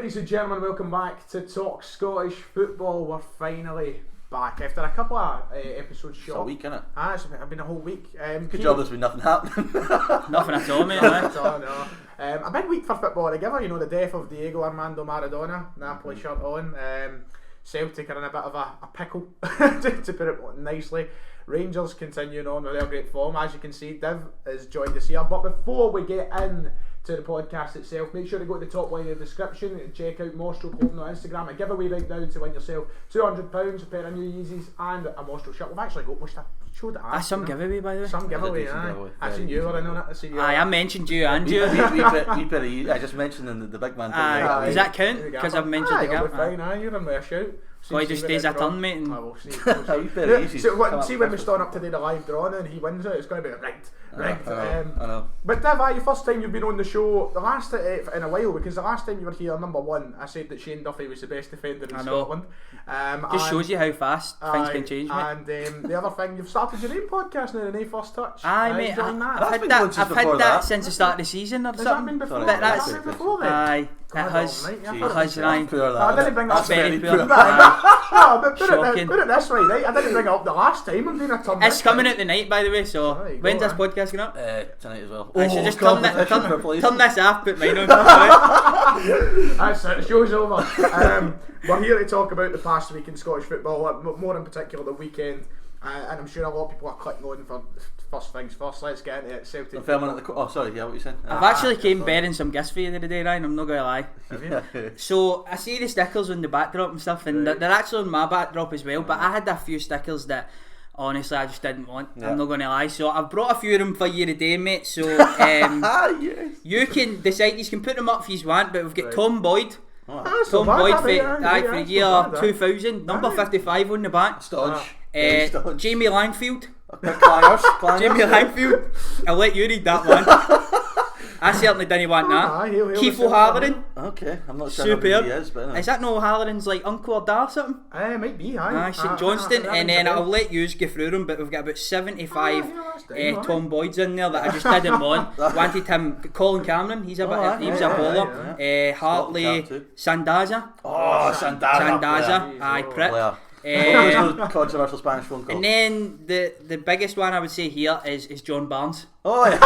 Ladies and gentlemen, welcome back to Talk Scottish Football. We're finally back after a couple of episodes short. It's a week, innit? It's been a whole week. Good job there's been nothing happening. Nothing at all, mate. A big week for football altogether. You know, the death of Diego Armando Maradona, Napoli shirt on. Celtic are in a bit of a pickle, to put it nicely. Rangers continuing on with their great form. As you can see, Div is joined us here. But before we get in to the podcast itself, make sure to go to the top line of the description and check out Mostro Clothing on Instagram. A giveaway right now to win yourself £200, a pair of new Yeezys and a Mostro shirt. We've actually got showed it. That's some giveaway, by the way. Some giveaway, aye. I seen you were in on it. I mentioned you and you. I just mentioned in the big man thing. Does that count? Because I've mentioned the gap. Fine, you're in with a shout. So he just stays a turn, mate. And See when we stand up to do the live draw and he wins it, it's going to be rigged. I know. But Div, the first time you've been on the show, the last in a while, because the last time you were here, number one, I said that Shane Duffy was the best defender in Scotland. Just shows you how fast things can change, mate. And the other thing, you've started your own podcast now, the First Touch. Aye, mate. I've had that since the start of the season or something. Has that been before then? Aye. It has, Ryan. I didn't bring That's very poor. No, but put it this way, right? I didn't bring it up the last time. I'm doing a turn. It's coming out tonight, by the way. So when's this podcast going up? Tonight as well. I should just turn this off, put mine on. That's it. The show's over. We're here to talk about the past week in Scottish football, more in particular the weekend. And I'm sure a lot of people are clicking on for first things first. Let's get into it. Celtic. Sorry, what you saying? I've actually came bearing some gifts for you the other day, Ryan. I'm not going to lie. Have you? So I see the stickers on the backdrop and stuff, and they're actually on my backdrop as well. But I had a few stickers that honestly I just didn't want. I'm not going to lie. So I've brought a few of them for you today, mate. So you can decide. You can put them up if you want. But we've got Tom Boyd. Tom Boyd for the year 2000, number 55 on the back. Jamie Langfield. Jamie Langfield. I'll let you read that one. I certainly didn't want that. Keith O'Halloran. Okay, I'm not sure Superb. who he is, but anyway. Is that no O'Halloran's like uncle or dad or something? It might be, aye. St Johnston. And then I'll let you go through them, but we've got about 75 Tom Boyds in there that I just didn't want. Wanted him. Colin Cameron, he was a bowler. Hartley Sandaza. Sandaza. Aye, prick. Controversial Spanish phone call. And then the biggest one I would say here is John Barnes. Oh yeah.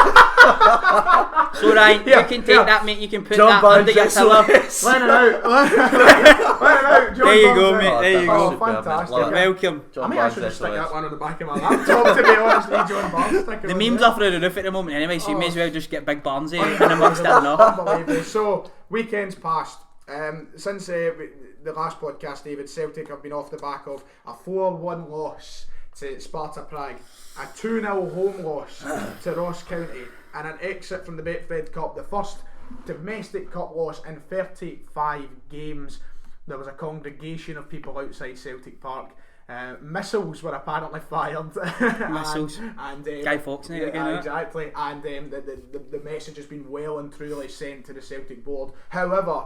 So Ryan, you can take that, mate. You can put John that Barnes under your pillow. Let it out. John There you go, Barnes, mate. There you go. Fantastic. Welcome. I mean, I should just stick that one on the back of my laptop, to be honest. John Barnes sticker. The memes are through the roof at the moment anyway, so you may as well just get Big Barnes in amongst it and all. Unbelievable. So, weekend's passed. Since the last podcast, David, Celtic have been off the back of a 4-1 loss to Sparta Prague, a 2-0 home loss to Ross County, and an exit from the Betfred Cup, the first domestic cup loss in 35 games. There was a congregation of people outside Celtic Park. Missiles were apparently fired. Missiles. and Guy Fawkes night again. Exactly. And the message has been well and truly sent to the Celtic board. However,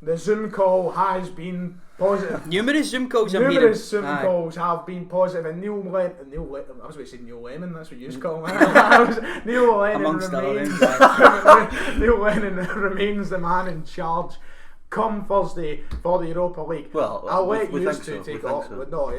the Zoom call has been positive. Numerous Zoom calls have been positive, and Neil Lennon, I was about to say Neil Lemon, that's what you used to call him. Neil Lennon remains the man in charge come Thursday for the Europa League. Well, I'll let you two so. take off. So. No,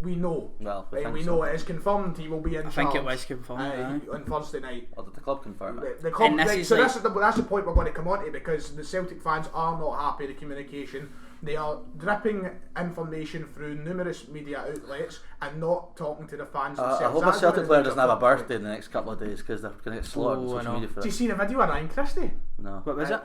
we know. Well, we know it is confirmed. He will be in charge. I think it was confirmed on Thursday night. Or did the club confirm it? The club, that's the point we're going to come on to, because the Celtic fans are not happy with the communication. They are dripping information through numerous media outlets and not talking to the fans themselves. I hope a Celtic player doesn't have a birthday in the next couple of days, because they're going to get slaughtered on social media for it. Do you see the video of Ryan Christie? No. What was it?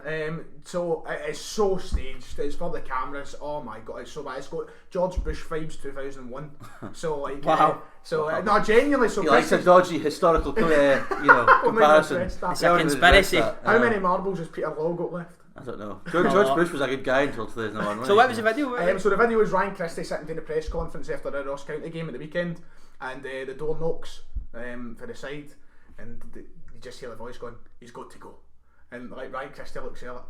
So it's so staged. It's for the cameras. Oh my god, it's so bad. It's got George Bush vibes 2001. So like, wow. No, genuinely. So he likes a dodgy historical, comparison. It's a conspiracy. How many marbles has Peter Law got left? I don't know. George Bush was a good guy until 2001. So what was the video? So the video was Ryan Christie sitting doing a press conference after the Ross County game at the weekend, and the door knocks for the side, and you just hear the voice going, "He's got to go," and like Ryan Christie looks at it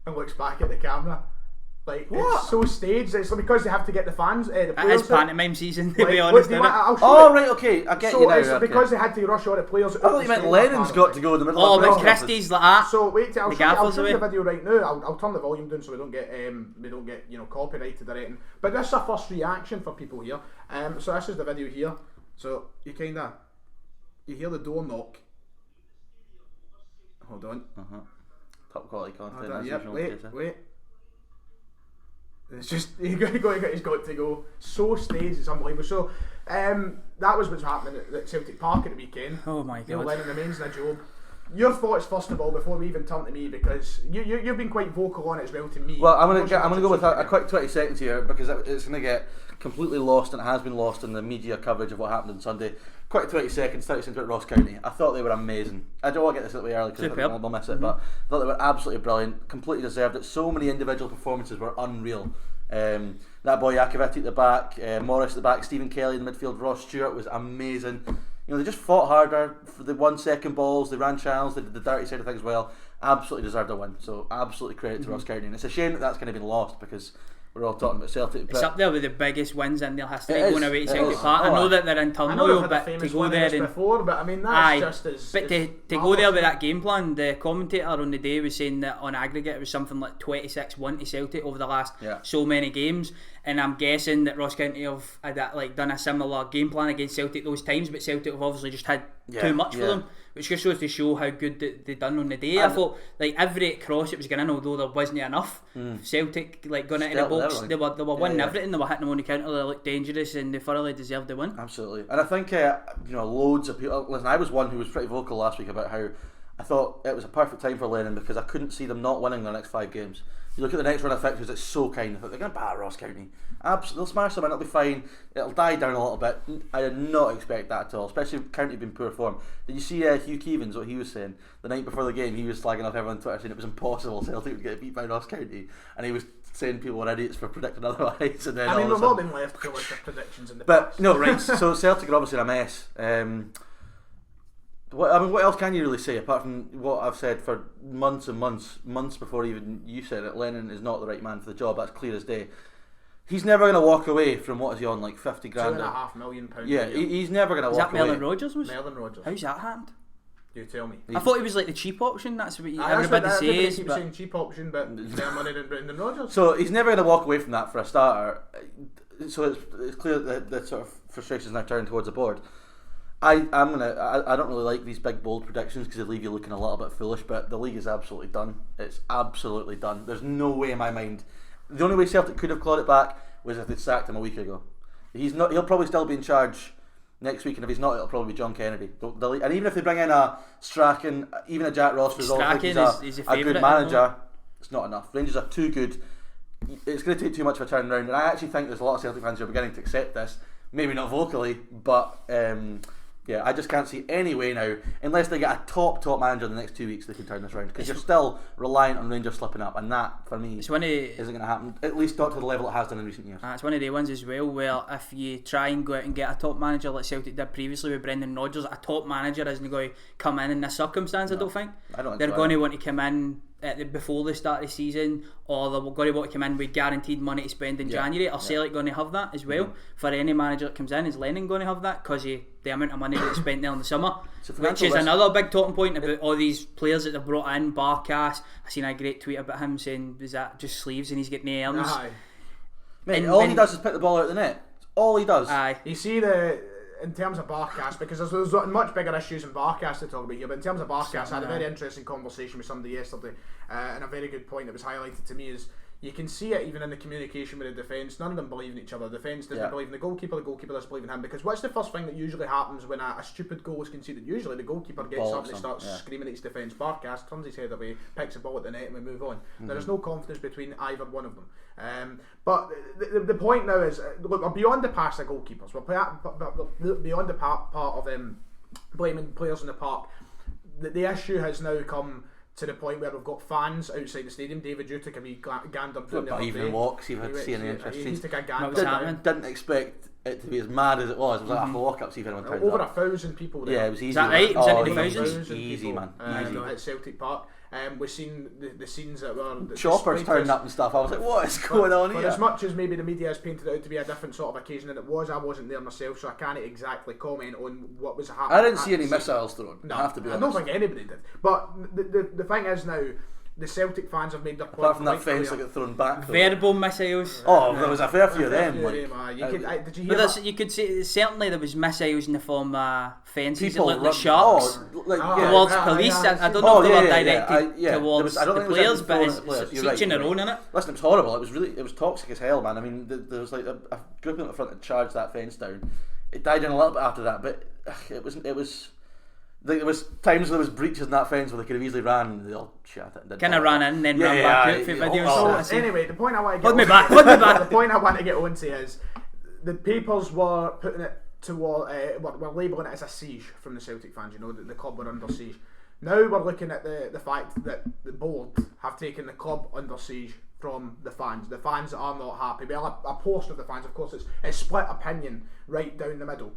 and looks back at the camera, Like, it's so staged. It's because they have to get the fans, the players. It's pantomime season, to like, be honest. Right, okay, I get you now. It's because they had to rush all the players. I thought you meant Lennon's got to go in the middle of but Christie's like that. So wait till I'll show you the video right now. I'll turn the volume down so we don't get copyrighted or anything. But this is a first reaction for people here. So this is the video here. So you hear the door knock. Hold on. Top quality content. Wait. It's just he's got to go. So staged, it's unbelievable. So that was what's happening at Celtic Park at the weekend. Oh my God! Neil Lennon remains in a job. Your thoughts first of all before we even turn to me, because you've been quite vocal on it as well to me. Well, I'm gonna go with a quick 20 seconds here because it's gonna get completely lost, and it has been lost in the media coverage of what happened on Sunday. Quick 20 seconds about Ross County. I thought they were amazing. I don't want to get this out of the way early because I'll miss it, but I thought they were absolutely brilliant, completely deserved it. So many individual performances were unreal. That boy Yakovetti at the back, Morris at the back, Stephen Kelly in the midfield, Ross Stewart was amazing. They just fought harder for the 1 second balls, they ran channels, they did the dirty side of things well. Absolutely deserved a win. So absolutely credit to Ross County. And it's a shame that that's kind of been lost because we're all talking about Celtic. It's up there with the biggest wins in their history going away to Celtic Park. I know that they're in turmoil, but to go there and before, but I mean that's just as. But to go there with that game plan, the commentator on the day was saying that on aggregate it was something like 26-1 to Celtic over the last so many games, and I'm guessing that Ross County have done a similar game plan against Celtic those times, but Celtic have obviously just had too much for them, which just goes to show how good they done on the day. I thought every cross it was going in, although there wasn't enough. Celtic going into the box, they were winning everything. They were hitting them on the counter. They looked dangerous, and they thoroughly deserved the win. Absolutely, and I think loads of people. Listen, I was one who was pretty vocal last week about how I thought it was a perfect time for Lennon because I couldn't see them not winning their next 5 games. You look at the next run of fixtures, it's so kind. I thought they're going to batter Ross County. Absolutely, they'll smash them and it'll be fine. It'll die down a little bit. I did not expect that at all, especially with County being poor form. Did you see Hugh Keevans, what he was saying? The night before the game, he was slagging off everyone on Twitter saying it was impossible Celtic would get beat by Ross County. And he was saying people were idiots for predicting otherwise. And then we've all been left to look at predictions in the past. No, right, so Celtic are obviously in a mess. What else can you really say apart from what I've said for months and months before even you said it? Lennon is not the right man for the job. That's clear as day. He's never going to walk away from what is he on, like 50 grand? £2.5 million. Yeah, he's never going to walk away. Is that Merlin Rodgers? Merlin Rodgers. How's that happened? You tell me. I thought he was like the cheap option. That's what everybody says. Everybody keeps saying cheap option, but he's more money than Brendan Rodgers. So he's never going to walk away from that for a starter. So it's clear that the sort of frustrations now turning towards the board. I don't really like these big bold predictions because they leave you looking a little bit foolish, but the league is absolutely done. It's absolutely done. There's no way in my mind. The only way Celtic could have clawed it back was if they'd sacked him a week ago. He'll probably still be in charge next week, and if he's not, it'll probably be John Kennedy. And even if they bring in a Strachan, even a Jack Ross, who's all he's a good manager, it's not enough. Rangers are too good. It's going to take too much of a turnaround, and I actually think there's a lot of Celtic fans who are beginning to accept this. Maybe not vocally, but I just can't see any way now, unless they get a top manager in the next 2 weeks, they can turn this around. Because you're still reliant on Rangers slipping up, and that, for me, isn't going to happen. At least not to the level it has done in recent years. It's one of the ones as well where if you try and go out and get a top manager like Celtic did previously with Brendan Rodgers, a top manager isn't going to come in this circumstance. No, I don't think. They're going to want to come in before the start of the season, or they're going to want to come in with guaranteed money to spend in January. Are Celtic going to have that as well? For any manager that comes in, is Lennon going to have that because the amount of money that they spent there in the summer, which is another big talking point about all these players that they've brought in. Barkas, I seen a great tweet about him saying, "Was that just sleeves and he's getting the arms?" Mate, all he does is put the ball out the net. All he does. You see in terms of Barkas, because there's much bigger issues in Barkas to talk about here, but in terms of Barkas, I had a very interesting conversation with somebody yesterday, and a very good point that was highlighted to me is you can see it even in the communication with the defence. None of them believe in each other. The defence doesn't believe in the goalkeeper doesn't believe in him, because what's the first thing that usually happens when a stupid goal is conceded? Usually the goalkeeper gets up and starts screaming at his defence. Barkas turns his head away, picks a ball at the net, and we move on. There is no confidence between either one of them. But the point now is, look, we're beyond the past of goalkeepers. We're beyond the part of blaming players in the park. The issue has now come to the point where we've got fans outside the stadium. David, you took a wee gander down the other even day. walks, see any interest. He took a gander. Didn't expect it to be as mad as it was. It was like a walk up, see if anyone turned over up. 1,000 people there. Yeah, it was easy. Is that right? It was into the thousands? Easy, man. Easy. At Celtic Park. We've seen the scenes that were choppers turning up and stuff. I was like, what is going on here? As much as maybe the media has painted it out to be a different sort of occasion than it was, I wasn't there myself, so I can't exactly comment on what was happening. I didn't see any missiles thrown. No, I have to be honest. I don't think anybody did. But the thing is now, the Celtic fans have made their point. Apart from that fence clear. that got thrown back. Verbal missiles. Oh, there was a fair few of them. Did you hear that? You could say certainly there was missiles in the form of fences People like sharks towards police. I don't know if they were directed towards the players, but it's each in their own, innit? Listen, it was horrible. It was toxic as hell, man. I mean, there was like a group at the front that charged that fence down. It died in a little bit after that, but it was. There was times there was breaches in that fence where they could have easily ran and they all shut it. Kind of ran in and then ran back out for videos. So anyway, the point I want to get Hold me back. The point I want to get onto is the papers were putting it toward were labelling it as a siege from the Celtic fans. You know, the club were under siege. Now we're looking at the fact that the board have taken the club under siege from the fans. The fans are not happy. Well, a portion of the fans, of course, it's split opinion right down the middle.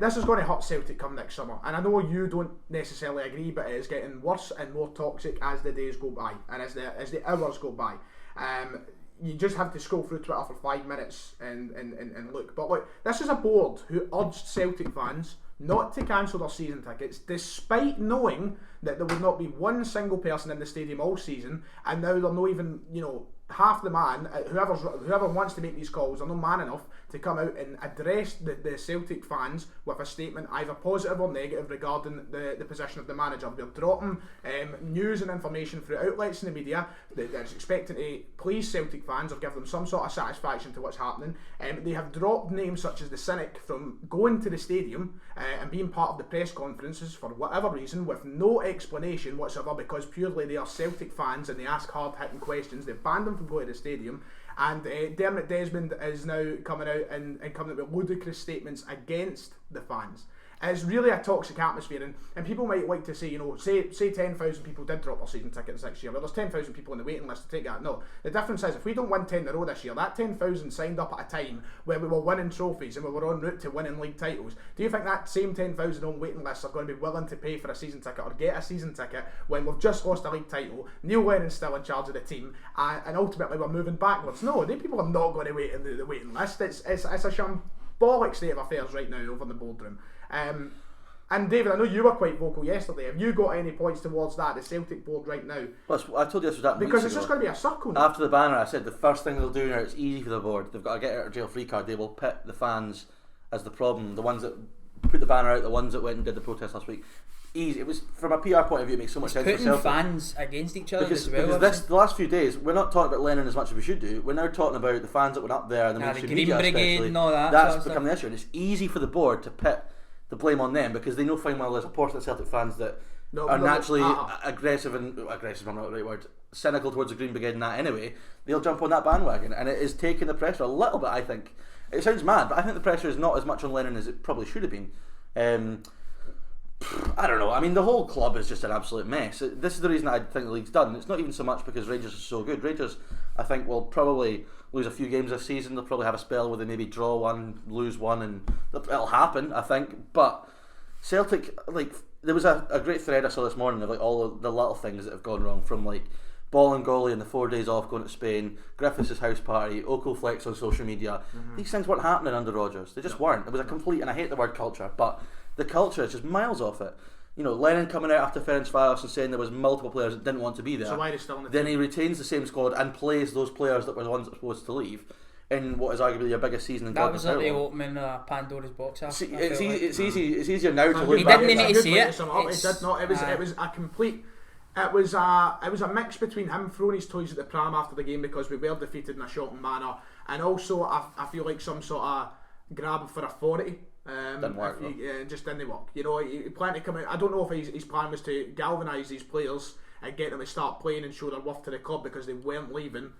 This is going to hurt Celtic come next summer, and I know you don't necessarily agree, but it is getting worse and more toxic as the days go by and as the hours go by. You just have to scroll through Twitter for 5 minutes and look. But look, this is a board who urged Celtic fans not to cancel their season tickets, despite knowing that there would not be one single person in the stadium all season, and now they're not even, half the man, whoever wants to make these calls, are not man enough to come out and address the Celtic fans with a statement either positive or negative regarding the position of the manager. They're dropping news and information through outlets in the media that's expecting to please Celtic fans or give them some sort of satisfaction to what's happening. They have dropped names such as the Cynic from going to the stadium and being part of the press conferences for whatever reason with no explanation whatsoever, because purely they are Celtic fans and they ask hard-hitting questions. They've banned them from going to the stadium. And Dermot Desmond is now coming out and coming out with ludicrous statements against the fans. It's really a toxic atmosphere, and people might like to say, say 10,000 people did drop their season tickets next year. Well, there's 10,000 people on the waiting list to take that. No, the difference is if we don't win 10 in a row this year, that 10,000 signed up at a time where we were winning trophies and we were en route to winning league titles. Do you think that same 10,000 on waiting lists are going to be willing to pay for a season ticket or get a season ticket when we've just lost a league title, Neil Lennon's still in charge of the team, and ultimately we're moving backwards? No, these people are not going to wait in the waiting list. It's a shambolic state of affairs right now over in the boardroom. And David, I know you were quite vocal yesterday. Have you got any points towards that, the Celtic board right now? Well, I told you this was that because it's just going to be a circle now. After the banner, I said the first thing they'll do now, it's easy for the board. They've got to get out of jail free card. They will pit the fans as the problem. The ones that put the banner out, the ones that went and did the protest last week. Easy. It was, from a PR point of view, it makes so much sense for Celtic. Putting fans against each other as well. Because the last few days, we're not talking about Lennon as much as we should do. We're now talking about the fans that went up there and the mainstream media especially. And all that that's become the issue, and it's easy for the board to pit the blame on them because they know fine well there's a portion of Celtic fans that are naturally aggressive, I'm not the right word, cynical towards the Green Brigade and that anyway. They'll jump on that bandwagon, and it is taking the pressure a little bit. I think it sounds mad, but I think the pressure is not as much on Lennon as it probably should have been. I don't know. I mean, the whole club is just an absolute mess. This is the reason I think the league's done. It's not even so much because Rangers are so good. Rangers, I think, will probably lose a few games this season. They'll probably have a spell where they maybe draw one, lose one, and it'll happen, I think. But Celtic, there was a great thread I saw this morning of all of the little things that have gone wrong, from ball and goalie and the 4 days off going to Spain, Griffiths' house party, Oko flex on social media. These things weren't happening under Rodgers. They just weren't. It was a complete, and I hate the word culture, but the culture is just miles off it. Lennon coming out after Ferencváros and saying there was multiple players that didn't want to be there. So why are they still on the then team? He retains the same squad and plays those players that were the ones that were supposed to leave in what is arguably your biggest season in that was like the opening of Pandora's box. It's easier now to look he back. Didn't need to see it. It did not. It was a complete. It was a mix between him throwing his toys at the pram after the game because we were defeated in a shocking manner, and also I feel like some sort of grab for authority. Didn't work. Just didn't work. He planned to come out. I don't know if his plan was to galvanise these players and get them to start playing and show their worth to the club because they weren't leaving.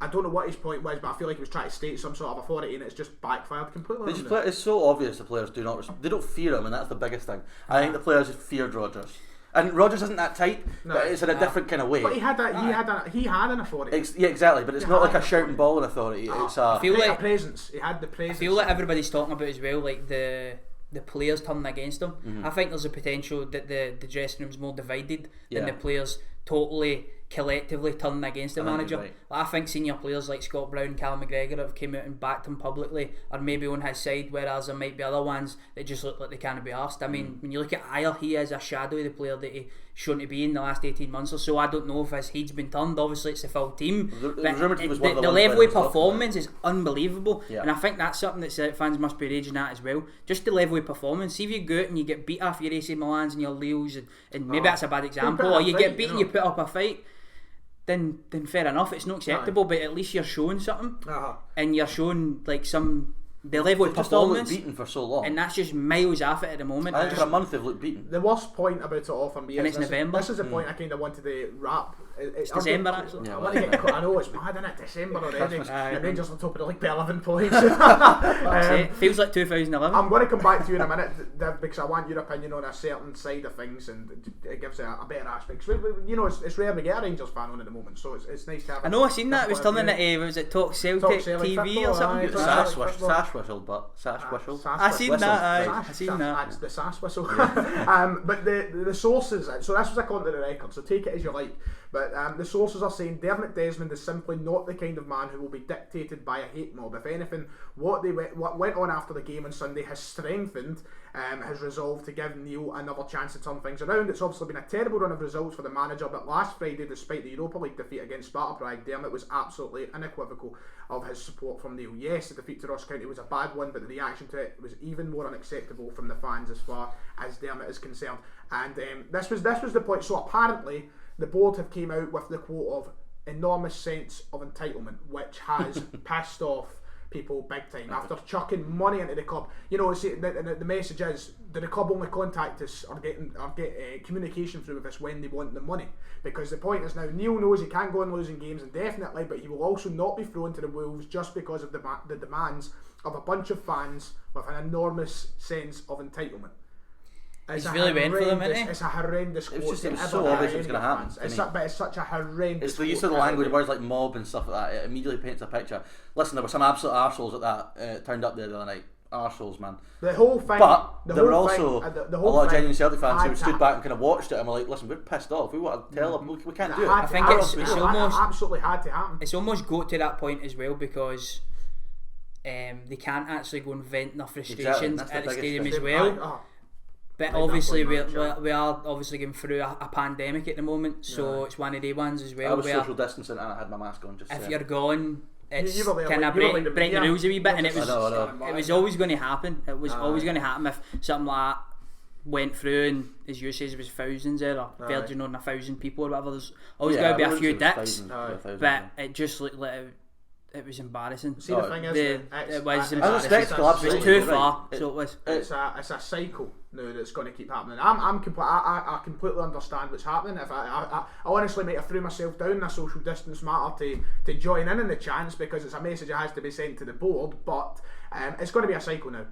I don't know what his point was, but I feel like he was trying to state some sort of authority, and it's just backfired completely. It's so obvious the players they don't fear him, and that's the biggest thing. I think the players just feared Rodgers. And Rodgers isn't that type, but it's in a different kind of way. But he had an authority. Yeah, exactly. But it's not like a shouting ball and authority. It's a presence. He had the presence. I feel like everybody's talking about as well, like the players turning against him. I think there's a potential that the dressing room's more divided than the players totally collectively turning against the manager. Right. I think senior players like Scott Brown, Callum McGregor have came out and backed him publicly, or maybe on his side, whereas there might be other ones that just look like they can't be arsed. I mean, when you look at Ayer, he is a shadow of the player that he shouldn't be in the last 18 months or so. I don't know if his head's been turned. Obviously it's the full team, but the level of performance is unbelievable, and I think that's something that Celtic fans must be raging at as well. Just the level of performance. See if you go out and you get beat off your AC Milans and your Leos, and maybe that's a bad example, or you get beaten, you put up a fight, then fair enough, it's not acceptable, but at least you're showing something, and you're showing like the level of performance, beaten for so long, and that's just miles off it at the moment. I think for a month they've looked beaten. The worst point about it all for me, and is it's November. This is the point I kind of wanted to wrap. It's December actually. I know it's mad, isn't it? December already. And Rangers on top of the league by 11 points. Feels like 2011. I'm going to come back to you in a minute, Dev, because I want your opinion on a certain side of things, and it gives it a better aspect. You know, it's rare to get a Rangers fan on at the moment, so it's nice to have. I know, I seen that. It was turning it. Was it Talk Celtic TV or something? Sash whistle. I seen that. I seen that. That's the sash whistle. But the sources. So this was according to the record. So take it as you like. But the sources are saying Dermot Desmond is simply not the kind of man who will be dictated by a hate mob. If anything, what went on after the game on Sunday has strengthened his resolve to give Neil another chance to turn things around. It's obviously been a terrible run of results for the manager, but last Friday, despite the Europa League defeat against Sparta Prague, Dermot was absolutely unequivocal of his support from Neil. Yes, the defeat to Ross County was a bad one, but the reaction to it was even more unacceptable from the fans as far as Dermot is concerned. And this was the point. So apparently the board have came out with the quote of enormous sense of entitlement, which has pissed off people big time after chucking money into the club. You know, see, the message is, do the club only contact us or get communication through with us when they want the money? Because the point is now, Neil knows he can't go on losing games indefinitely, but he will also not be thrown to the wolves just because of the demands of a bunch of fans with an enormous sense of entitlement. He's really went for them, isn't he? It's a horrendous quote. It was so obvious what's going to happen. But it's such a horrendous. It's the use of the language, words like mob and stuff like that. It immediately paints a picture. Listen, there were some absolute arseholes at that turned up there the other night. Arseholes, man. The whole thing. But there were also a lot of genuine Celtic fans who stood back and kind of watched it and were like, "Listen, we're pissed off. We want to tell them we can't do it." I think it's almost absolutely had to happen. It's almost got to that point as well, because they can't actually go and vent their frustrations at the stadium as well. But obviously we are obviously going through a pandemic at the moment, so it's one of the ones as well. I was social distancing and I had my mask on. Just if you're gone, it's kind of break the rules a wee bit, and it was always going to happen. It was always going to happen if something like that went through, and as you say, there was thousands there, or verging on 1,000 people or whatever. There's always going to be a few dicks, but it just looked like it was embarrassing. See, the thing is, it was embarrassing. It was too far, so it was. It's a cycle now that's going to keep happening. I completely understand what's happening. If I honestly might have threw myself down in a social distance matter to join in the chance, because it's a message that has to be sent to the board. But it's going to be a cycle now.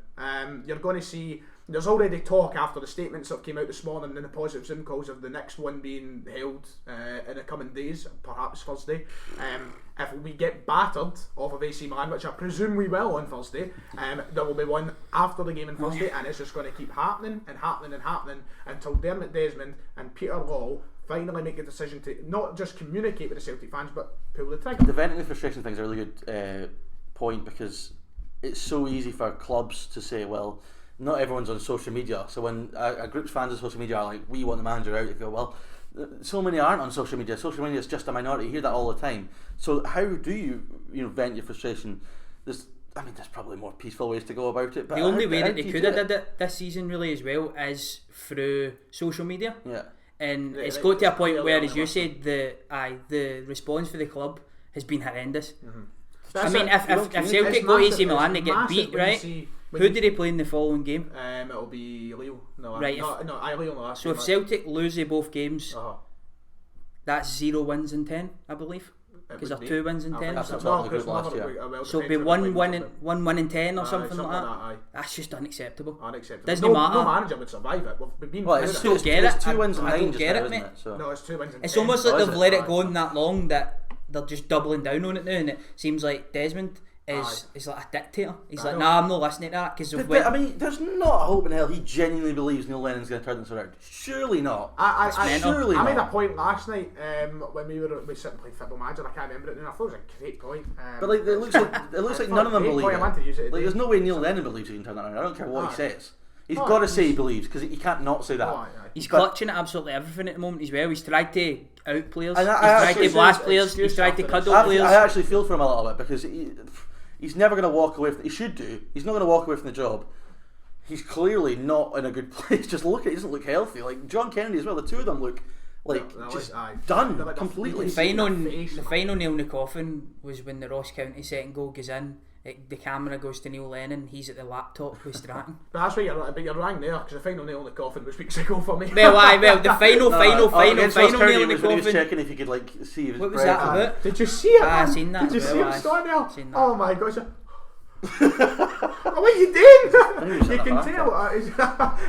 You're going to see. There's already talk after the statements that came out this morning and the positive Zoom calls of the next one being held in the coming days, perhaps Thursday. If we get battered off of AC Milan, which I presume we will on Thursday, there will be one after the game on Thursday, and it's just going to keep happening until Dermot Desmond and Peter Law finally make a decision to not just communicate with the Celtic fans, but pull the trigger. The venting the frustration thing is a really good point, because it's so easy for clubs to say, well, not everyone's on social media, so when a group's fans on social media are like, we want the manager out, you go, well, so many aren't on social media. Social media is just a minority. You hear that all the time. So how do you vent your frustration? There's probably more peaceful ways to go about it. But the only way that they could have did it this season really as well is through social media. Yeah. And it's got to a point where, as you said, the response for the club has been horrendous. Mm-hmm. I mean, if Celtic go to AC Milan, they get beat, right? Who did they play in the following game? It'll be Leo. No, right. Leo in the last. So if Celtic lose both games, that's 0 wins in 10, I believe. Because they're 2 wins in 10 or something. So it'll be 1 win in 10 or something like that. That's just unacceptable. Doesn't matter. No manager would survive it. We've been I just don't get it. It's 2 wins in 9. I don't get it, mate. No, it's 2 wins in 10. It's almost like they've let it go on that long that they're just doubling down on it now, and it seems like Desmond is like a dictator. He's like, nah, I'm not listening to that because of I mean, there's not a hope in hell he genuinely believes Neil Lennon's going to turn this around. Surely not. Surely I not. made a point last night when we sat and played Football Manager. I can't remember it now. I thought it was a great point. But like, it looks like none of them believe it. Like, there's no way Neil Lennon believes he can turn that around. I don't care what he says. He's got to say he believes because he can't not say that. He's clutching at absolutely everything at the moment as well. He's tried to out players. He's tried to blast players. He's tried to cuddle players. I actually feel for him a little bit because he's never going to walk away. He should do. He's not going to walk away from the job. He's clearly not in a good place. Just look at. He doesn't look healthy. Like John Kennedy as well. The two of them look like just done completely. The final nail in the coffin was when the Ross County second goal goes in. The camera goes to Neil Lennon. He's at the laptop with Stratton. But that's why you're wrong there because the final nail in the coffin was weeks ago for me. The final nail in the coffin. He was checking if you could like see. What was that about? Did you see it? I seen that. Did you see him standing there? Seen that. Oh my gosh! What are you doing? You can tell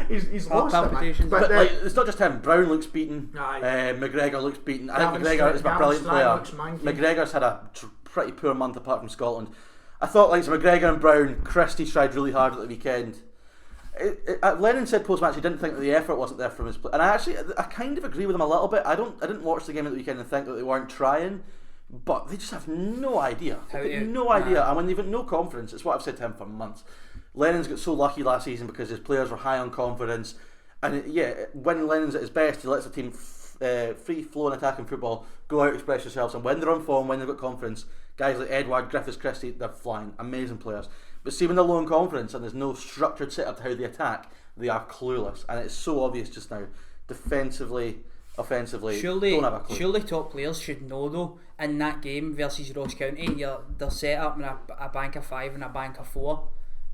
he's lost it. But like, it's not just him. Brown looks beaten. McGregor looks beaten. I think McGregor is a brilliant player. McGregor's had a pretty poor month apart from Scotland. I thought like McGregor and Brown, Christie tried really hard at the weekend. Lennon said post-match he didn't think that the effort wasn't there from his play, and I kind of agree with him a little bit. I didn't watch the game at the weekend and think that they weren't trying, but they just have no idea. No idea, and when they've got no confidence, it's what I've said to him for months. Lennon's got so lucky last season because his players were high on confidence, and when Lennon's at his best, he lets the team free flowing attacking football, go out, express yourselves, and when they're on form, when they've got confidence, guys like Edward, Griffiths, Christie, they're flying, amazing players. But see, when they're low in confidence and there's no structured setup to how they attack, they are clueless, and it's so obvious just now. Defensively, offensively, don't have a clue. Surely top players should know though. In that game versus Ross County, they're set up in a bank of 5 and a bank of 4.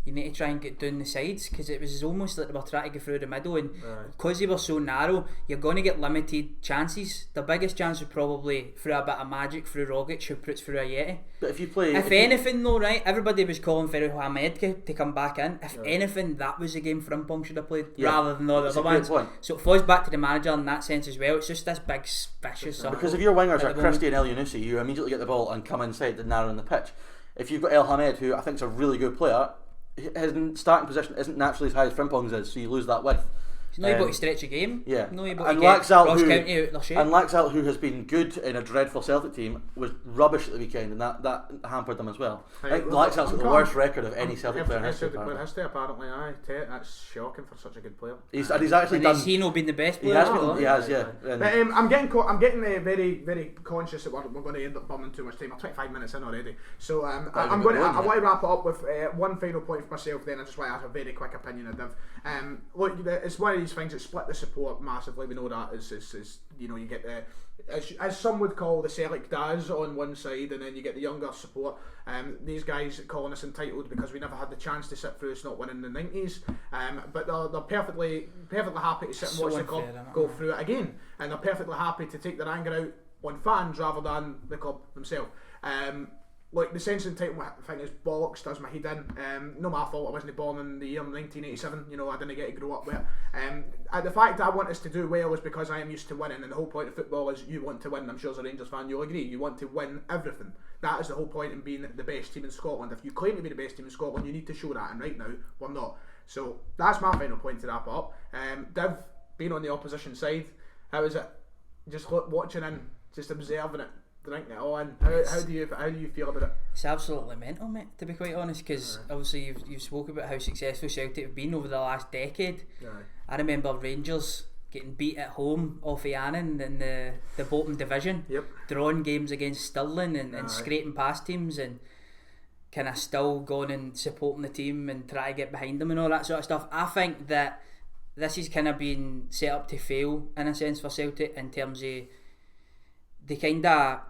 You need to try and get down the sides because it was almost like they were trying to go through the middle, and because they were so narrow, you're going to get limited chances. The biggest chance was probably through a bit of magic through Rogic, who puts through a Yeti. But if you play, if anything though, right, everybody was calling for Hamed to come back in. If anything, that was the game Frimpong should have played rather than all the other ones. So it falls back to the manager in that sense as well. It's just this big vicious circle. Because if your wingers are Christie and El Yunusi, you immediately get the ball and come inside and narrow in the pitch. If you've got El Hamed, who I think is a really good player, his starting position isn't naturally as high as Frimpong's is, so you lose that width. He's not able to stretch a game. Yeah. Not able to get Ross County out their shape. And Laxalt, who has been good in a dreadful Celtic team, was rubbish at the weekend, and that hampered them as well. I think Laxalt's got the worst record of any Celtic player in history. Apparently, that's shocking for such a good player. He's actually done. Has he not been the best player? He has, yeah. But I'm getting very, very conscious that we're going to end up bumming too much time. We're 25 minutes in already, so I want to wrap it up with one final point for myself. Then I just want to ask a very quick opinion of Div. Look, it's one of these things that split the support massively. We know that is you get the as some would call the Celtic does on one side, and then you get the younger support. These guys calling us entitled because we never had the chance to sit through us not winning in the 90s. But they're perfectly happy to sit and watch the club go through it again, and they're perfectly happy to take their anger out on fans rather than the club themselves. Like the sense entitlement thing is bollocks, does my head in. No my fault, I wasn't born in the year 1987, I didn't get to grow up with it. The fact that I want us to do well is because I am used to winning, and the whole point of football is you want to win. I'm sure as a Rangers fan you'll agree, you want to win everything. That is the whole point in being the best team in Scotland. If you claim to be the best team in Scotland, you need to show that, and right now we're not. So that's my final point to wrap up. Div, being on the opposition side, how is it just watching and just observing it, drinking it all in? How do you feel about it? It's absolutely mental, mate, to be quite honest, because obviously you've spoken about how successful Celtic have been over the last decade. I remember Rangers getting beat at home off of Annan in the bottom division, drawing games against Stirling and scraping past teams, and kind of still going and supporting the team and try to get behind them and all that sort of stuff. I think that this is kind of been set up to fail in a sense for Celtic, in terms of they kind of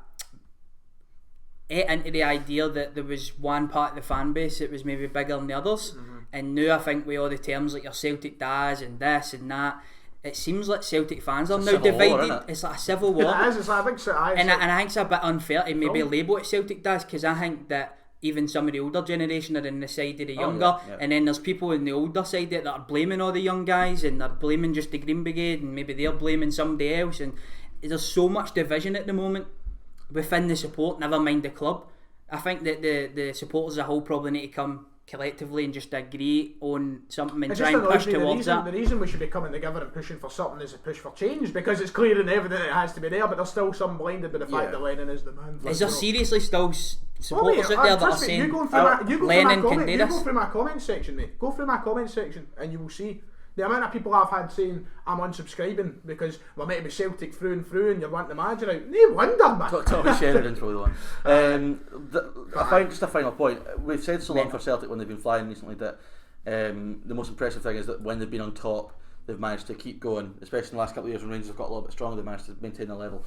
ate into the idea that there was one part of the fan base that was maybe bigger than the others, and now I think with all the terms like your Celtic does and this and that, it seems like Celtic fans are now divided. It's like a civil war. It's like a big and I think it's a bit unfair to maybe label it Celtic does, because I think that even some of the older generation are in the side of the younger, and then there's people in the older side that are blaming all the young guys, and they're blaming just the Green Brigade, and maybe they're blaming somebody else, and there's so much division at the moment within the support, never mind the club, I think that the supporters as a whole probably need to come collectively and just agree on something and try and push towards that. The reason we should be coming together and pushing for something is a push for change, because it's clear and evident it has to be there, but there's still some blinded by the fact that Lennon is the man. Is there seriously still supporters out there that are saying Lennon can do this? Go through my comment section, mate. Go through my comment section and you will see the amount of people I've had saying I'm unsubscribing because we're meant to be Celtic through and through and you want the manager out. No wonder, man. Tommy Sheridan's probably the one. I find just a final point. We've said so long for Celtic when they've been flying recently that the most impressive thing is that when they've been on top, they've managed to keep going. Especially in the last couple of years when Rangers have got a little bit stronger, they've managed to maintain the level.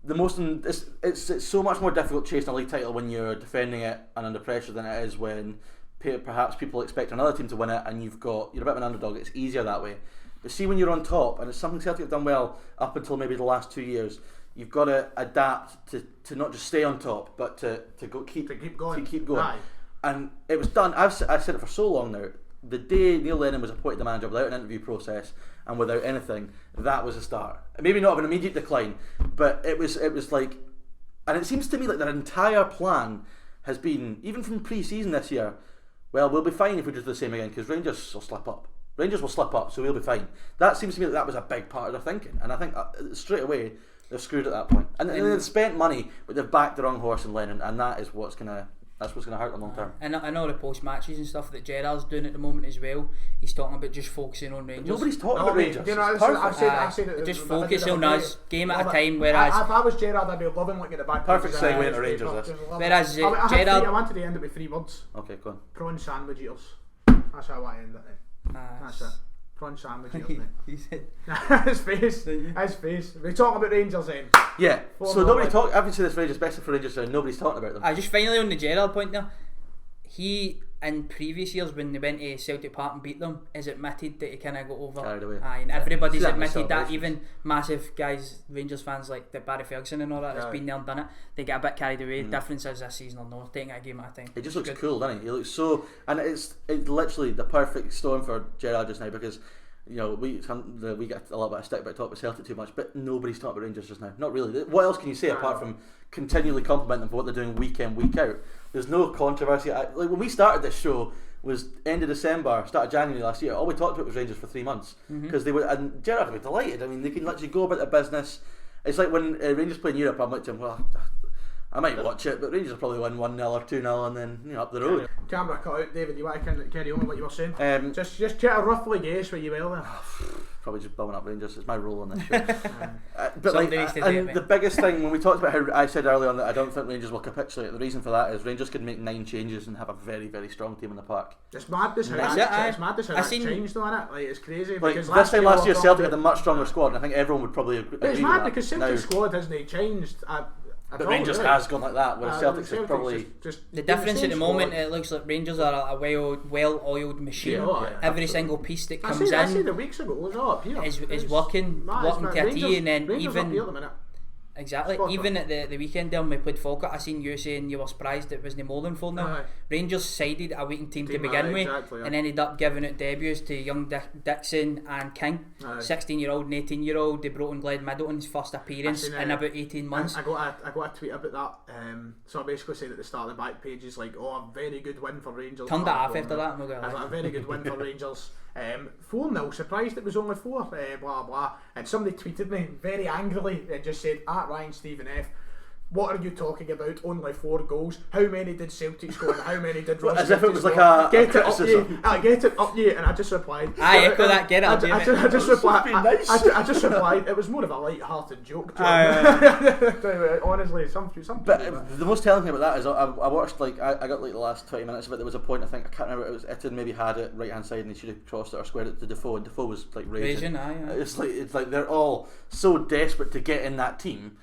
It's so much more difficult chasing a league title when you're defending it and under pressure than it is when perhaps people expect another team to win it and you're a bit of an underdog. It's easier that way. But see, when you're on top, and it's something Celtic have done well up until maybe the last 2 years, you've got to adapt to not just stay on top, but to keep going. Aye. And it was done. I've said it for so long now. The day Neil Lennon was appointed the manager without an interview process and without anything, that was a start. Maybe not of an immediate decline, but it was like, and it seems to me like their entire plan has been, even from pre-season this year, well, we'll be fine if we just do the same again because Rangers will slip up. Rangers will slip up, so we'll be fine. That seems to me that was a big part of their thinking, and I think straight away they've screwed at that point. And they've spent money, but they've backed the wrong horse in Lennon, and that is what's gonna hurt them long term. And I know the post matches and stuff that Gerrard's doing at the moment as well. He's talking about just focusing on Rangers. Nobody's talking about Rangers. You know, I've said it. Just focus on us, game at a time. Whereas if I was Gerrard, I'd be loving looking at the back. Perfect segue into Rangers. Whereas Gerrard, I wanted to end it with 3 words. Okay, go on. Prawn sandwich eaters. That's how I end it. That's it. Prawn sandwich eaters, mate. He said his face. We're talking about Rangers then. Yeah. So nobody talk. I've been saying this Rangers, especially for Rangers, nobody's talking about them. Just finally on the Gerrard point there. He, in previous years when they went to Celtic Park and beat them, is admitted that he kind of got over. Carried away. And everybody's admitted that, even massive guys, Rangers fans like the Barry Ferguson and all that, that's been there and done it. They get a bit carried away. Difference is this season or not, taking it a game at a time. It just looks cool, doesn't it? He looks so, and it's literally the perfect storm for Gerrard just now because, you know, we get a little bit of stick about talking about Celtic too much, but nobody's talking about Rangers just now. Not really. What else can you say apart from continually compliment them for what they're doing week in, week out? There's no controversy. Like when we started this show, was end of December, start of January last year. All we talked about was Rangers for 3 months because they were, and Gerrard would be delighted. I mean, they can literally go about their business. It's like when Rangers play in Europe. I'm like to him, well, I might watch it, but Rangers will probably win 1-0 or 2-0 and then up the road. Camera cut out, David. You want to carry on with what you were saying? Just try to roughly guess where you were there. Probably just bumming up Rangers. It's my role on this show. But like, and the biggest thing when we talked about how I said earlier on that I don't think Rangers will capitulate. The reason for that is Rangers could make 9 changes and have a very, very strong team in the park. It's madness how that's changed, though, isn't it? Like, it's crazy. Like this time last year, Celtic had a much stronger squad, and I think everyone would probably agree. But it's mad because Celtic's squad hasn't changed. But Rangers has gone like that, whereas Celtic's is probably just the difference at the moment. It looks like Rangers are a well-oiled machine. Every single piece that comes in, I said a weeks ago, was up here. Is working to a T, and then Rangers even exactly even at the weekend there when we played Falkirk, I seen you saying you were surprised it wasn't more than 4-0. Rangers sided a weakened team to begin with, and ended up giving it debuts to young Dixon and King, 16-year-old and 18-year-old. They brought in Glenn Middleton's first appearance in about 18 months. I got a tweet about that. So I basically said at the start of the back pages like, a very good win for Rangers. Turned it off after that. I was like, a very good win for Rangers. 4-0, surprised it was only 4, blah blah. And somebody tweeted me very angrily and just said, at Ryan Stephen F, what are you talking about? Only 4 goals. How many did Celtic score and how many did Ross? As if it was like a get it up you. And I just replied, I echo that. Get it up you. I just replied. I just replied. It was more of a light-hearted joke. Honestly, some. But the most telling thing about that is I watched I got like the last 20 minutes of it. There was a point I can't remember. It was Itten maybe had it right hand side and he should have crossed it or squared it to Defoe, and Defoe was like raging. It's like they're all so desperate to get in that team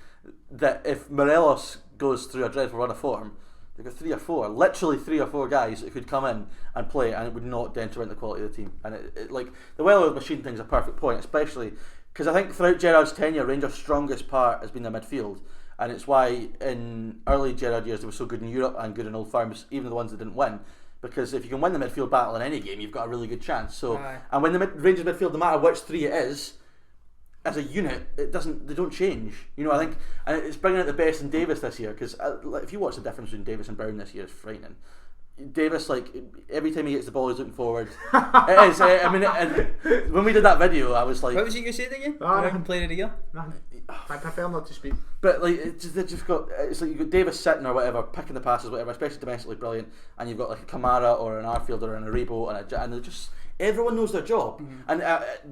that if Morelos goes through a dreadful run of form, they've got 3 or 4, literally 3 or 4 guys that could come in and play, and it would not detriment the quality of the team. And it like the well-oiled machine thing's a perfect point, especially because I think throughout Gerrard's tenure, Rangers' strongest part has been their midfield, and it's why in early Gerrard years they were so good in Europe and good in Old Firms, even the ones that didn't win. Because if you can win the midfield battle in any game, you've got a really good chance. So, and when the Rangers midfield, no matter which 3 it is, as a unit, they don't change. You know, I think, and it's bringing out the best in Davis this year, because if you watch the difference between Davis and Brown this year, it's frightening. Davis, like, every time he gets the ball, he's looking forward. It is. I mean, and when we did that video, I was like, what was it you said again? Player of the year. I prefer not to speak. But like, they've just got, it's like you've got Davis sitting or whatever, picking the passes, whatever, especially domestically brilliant, and you've got like a Kamara or an Arfield or an Aribo, and they're just, everyone knows their job. And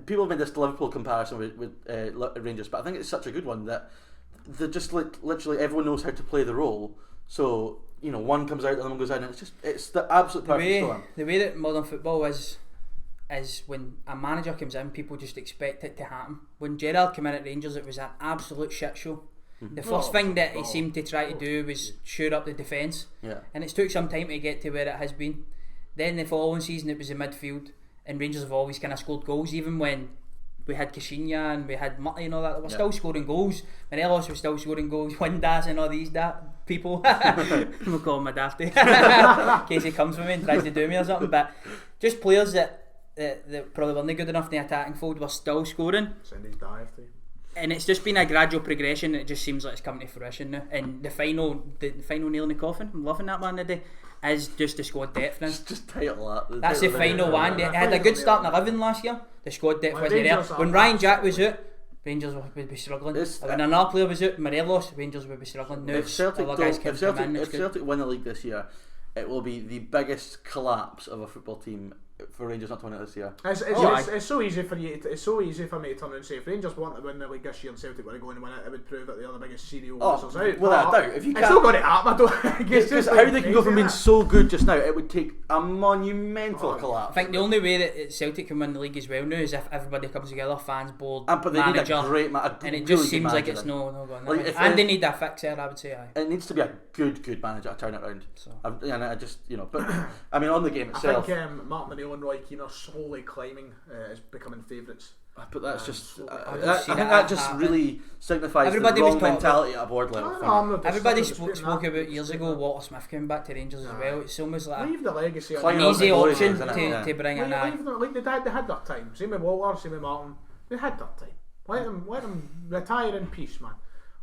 people have made this Liverpool comparison with Rangers, but I think it's such a good one that they're just literally everyone knows how to play the role. So, you know, one comes out, the other one goes out, and it's the absolute perfect storm. The way that modern football is when a manager comes in, people just expect it to happen. When Gerrard came in at Rangers, it was an absolute shit show. The first thing that he seemed to try to do was shore up the defence, and it's took some time to get to where it has been. Then the following season it was the midfield, and Rangers have always kind of scored goals, even when we had Kashinya and we had Murray and all that. They were still scoring goals. Morelos was still scoring goals. Windass and all these people. We'll call him a dafty in case he comes for me and tries to do me or something. But just players that probably weren't good enough in the attacking fold were still scoring. And it's just been a gradual progression. It just seems like it's coming to fruition now. And the final nail in the coffin, I'm loving that one today, is just the squad depth now. Just title that. That's the final one. They had a good start in 11 last year. The squad depth wasn't there. When Ryan Jack was out, Rangers would be struggling. When another player was out, Morelos, Rangers would be struggling. Now if Celtic win the league this year, it will be the biggest collapse of a football team for Rangers not to win it this year. It's so easy for you. It's so easy for me to turn around and say if Rangers want to win the league this year and Celtic were going to win it, it would prove that they are the biggest serial losers out. Without a doubt, if you can't, it's not going to happen. I don't think it's just how they can go from being so good just now. It would take a monumental collapse. I think the only way that Celtic can win the league as well now is if everybody comes together, fans, board, but they manager, need a great and it just seems like it's no going. Like and they need that fixer, I would say. It needs to be a good manager to turn it around. So, and I just, you know, but I mean, on the game itself, I think Martin O'Neill and Roy Keane are slowly climbing as becoming favourites. But that's just I think that just really signifies the wrong mentality at a board level. Everybody spoke about years ago Walter Smith coming back to Rangers as well. It's almost like leave the legacy an easy option to bring in. Like they had their time. Same with Walter, same with Martin. They had their time. Let them retire in peace, man.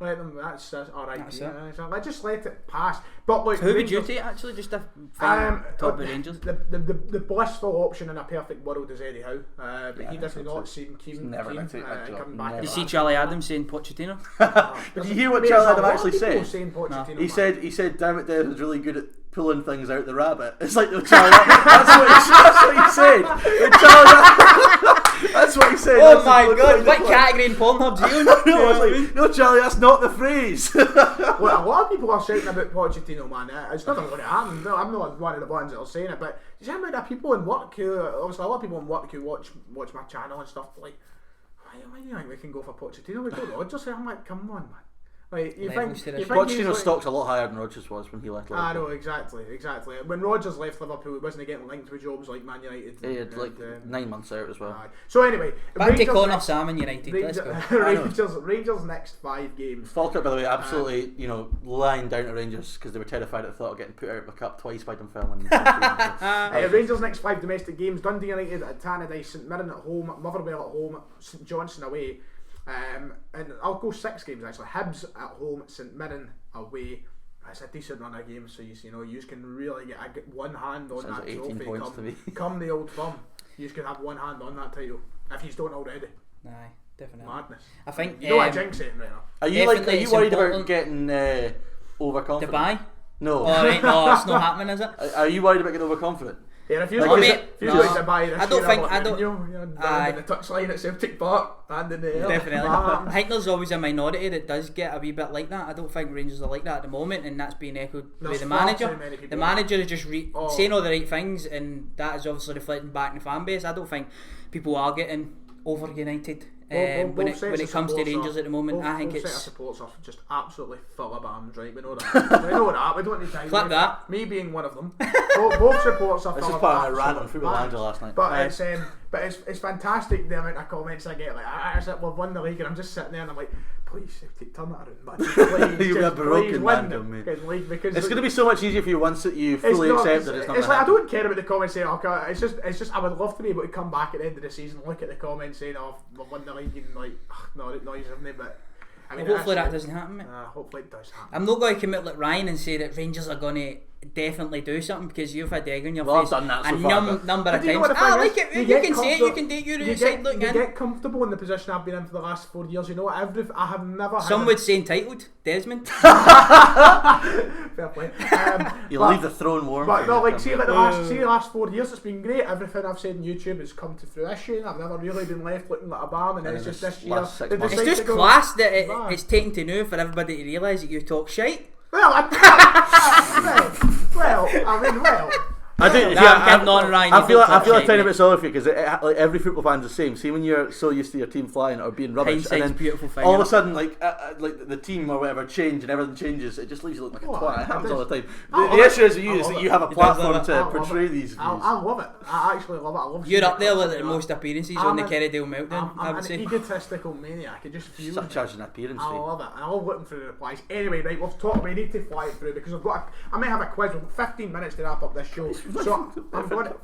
Let them. That's alright. Let's just let it pass. But look, who would you take actually? Just to top of Rangers. The blissful option in a perfect world is Eddie Howe, but he does not seem keen coming back. Did you see Charlie Adams saying Pochettino? Did you hear what Charlie Adams actually said? He said Dermot Dave was really good at pulling things out the rabbit. It's like Charlie. That's what he said. That's what he said. Oh my god! What category in Pornhub's you? No, Charlie, that's not the phrase. Well, a lot of people are shouting about Pochettino, man. It's not going to happen. No, I'm not one of the ones that are saying it, but there's how many people in work who, obviously a lot of people in work who watch my channel and stuff, like, why do you think we can go for Pochettino? We got Rodgers. I'm like, come on, man. Like, you think Pochettino's stock's a lot higher than Rodgers was when he left Liverpool. I know, exactly. When Rodgers left Liverpool, he wasn't getting linked with jobs like Man United. He had 9 months out as well. So anyway, back to Connor Salmon United. Rangers next 5 games. Falkirk, by the way, absolutely lying down to Rangers because they were terrified at the thought of getting put out of the cup twice by Dunfermline. Rangers next 5 domestic games: Dundee United at Tannadice, St Mirren at home, Motherwell at home, St Johnstone away. And I'll go 6 games actually. Hibs at home, St Mirren away. It's a decent run of games, so you can really get one hand on that trophy. Come the Old Firm, you can have one hand on that title if you don't already. Aye, definitely. Madness. I think. I jinx it right now. Are you worried about getting overconfident? Dubai? No. No, it's not happening, is it? Are you worried about getting overconfident? Yeah, if you go to Dubai this year, the touchline at Celtic Park and in the air. Definitely. I think there's always a minority that does get a wee bit like that. I don't think Rangers are like that at the moment, and that's being echoed by the manager. The manager is just saying all the right things, and that is obviously reflecting back in the fan base. I don't think people are getting over United. When it comes to Rangers at the moment, I think it's supporters are just absolutely full of bams, right? We know that. We know that. We don't need time. Clip that. Me being one of them. Both supporters are full of bams. This is part of my rant on Football Manager last night. But it's fantastic the amount of comments I get. Like, we've won the league, and I'm just sitting there and I'm like, please, turn that around, man. Please, You'll be a broken man, win mate. because It's going to be so much easier for you once that you fully accept that it's not. It's like I don't care about the comments saying, okay, it's just I would love to be able to come back at the end of the season, look at the comments saying, oh, we've won the league, and like, no, it noise, haven't they? But I mean, hopefully that doesn't happen, mate. Hopefully it does happen. I'm not going to commit like Ryan and say that Rangers are going to definitely do something, because you've had the egg on your face I've done that so a far, number of you know times. what the Like thing it, is? you can say it, you can date your side look You in. get comfortable in the position I've been in for the last 4 years. You know what? I have never. Some would say entitled, Desmond. Fair play. You'll leave the throne warm. But no, like see, like the last 4 years, it's been great. Everything I've said on YouTube has come to fruition. I've never really been left looking like a bum, and then it's just this year. It's just class that it's taken to know for everybody to realise that you talk shite. Well, I mean, I do. I'm on, Ryan. I feel a tiny bit sorry for you, because like every football fan's the same. See, when you're so used to your team flying or being rubbish, and then beautiful all of a sudden, like the team or whatever change and everything changes, it just leaves you looking like a twat. It happens all the time. The issue is that you have a platform to portray these views. I love it. I actually love it. I love. You're up there with the most appearances on the Kerrydale Meltdown. I would say. I'm an egotistical maniac. I just feel such as an appearance. I love it, and I love looking through the replies. Anyway, right, we've talked. We need to fly it through because I may have a quiz. We've got 15 minutes to wrap up this show, so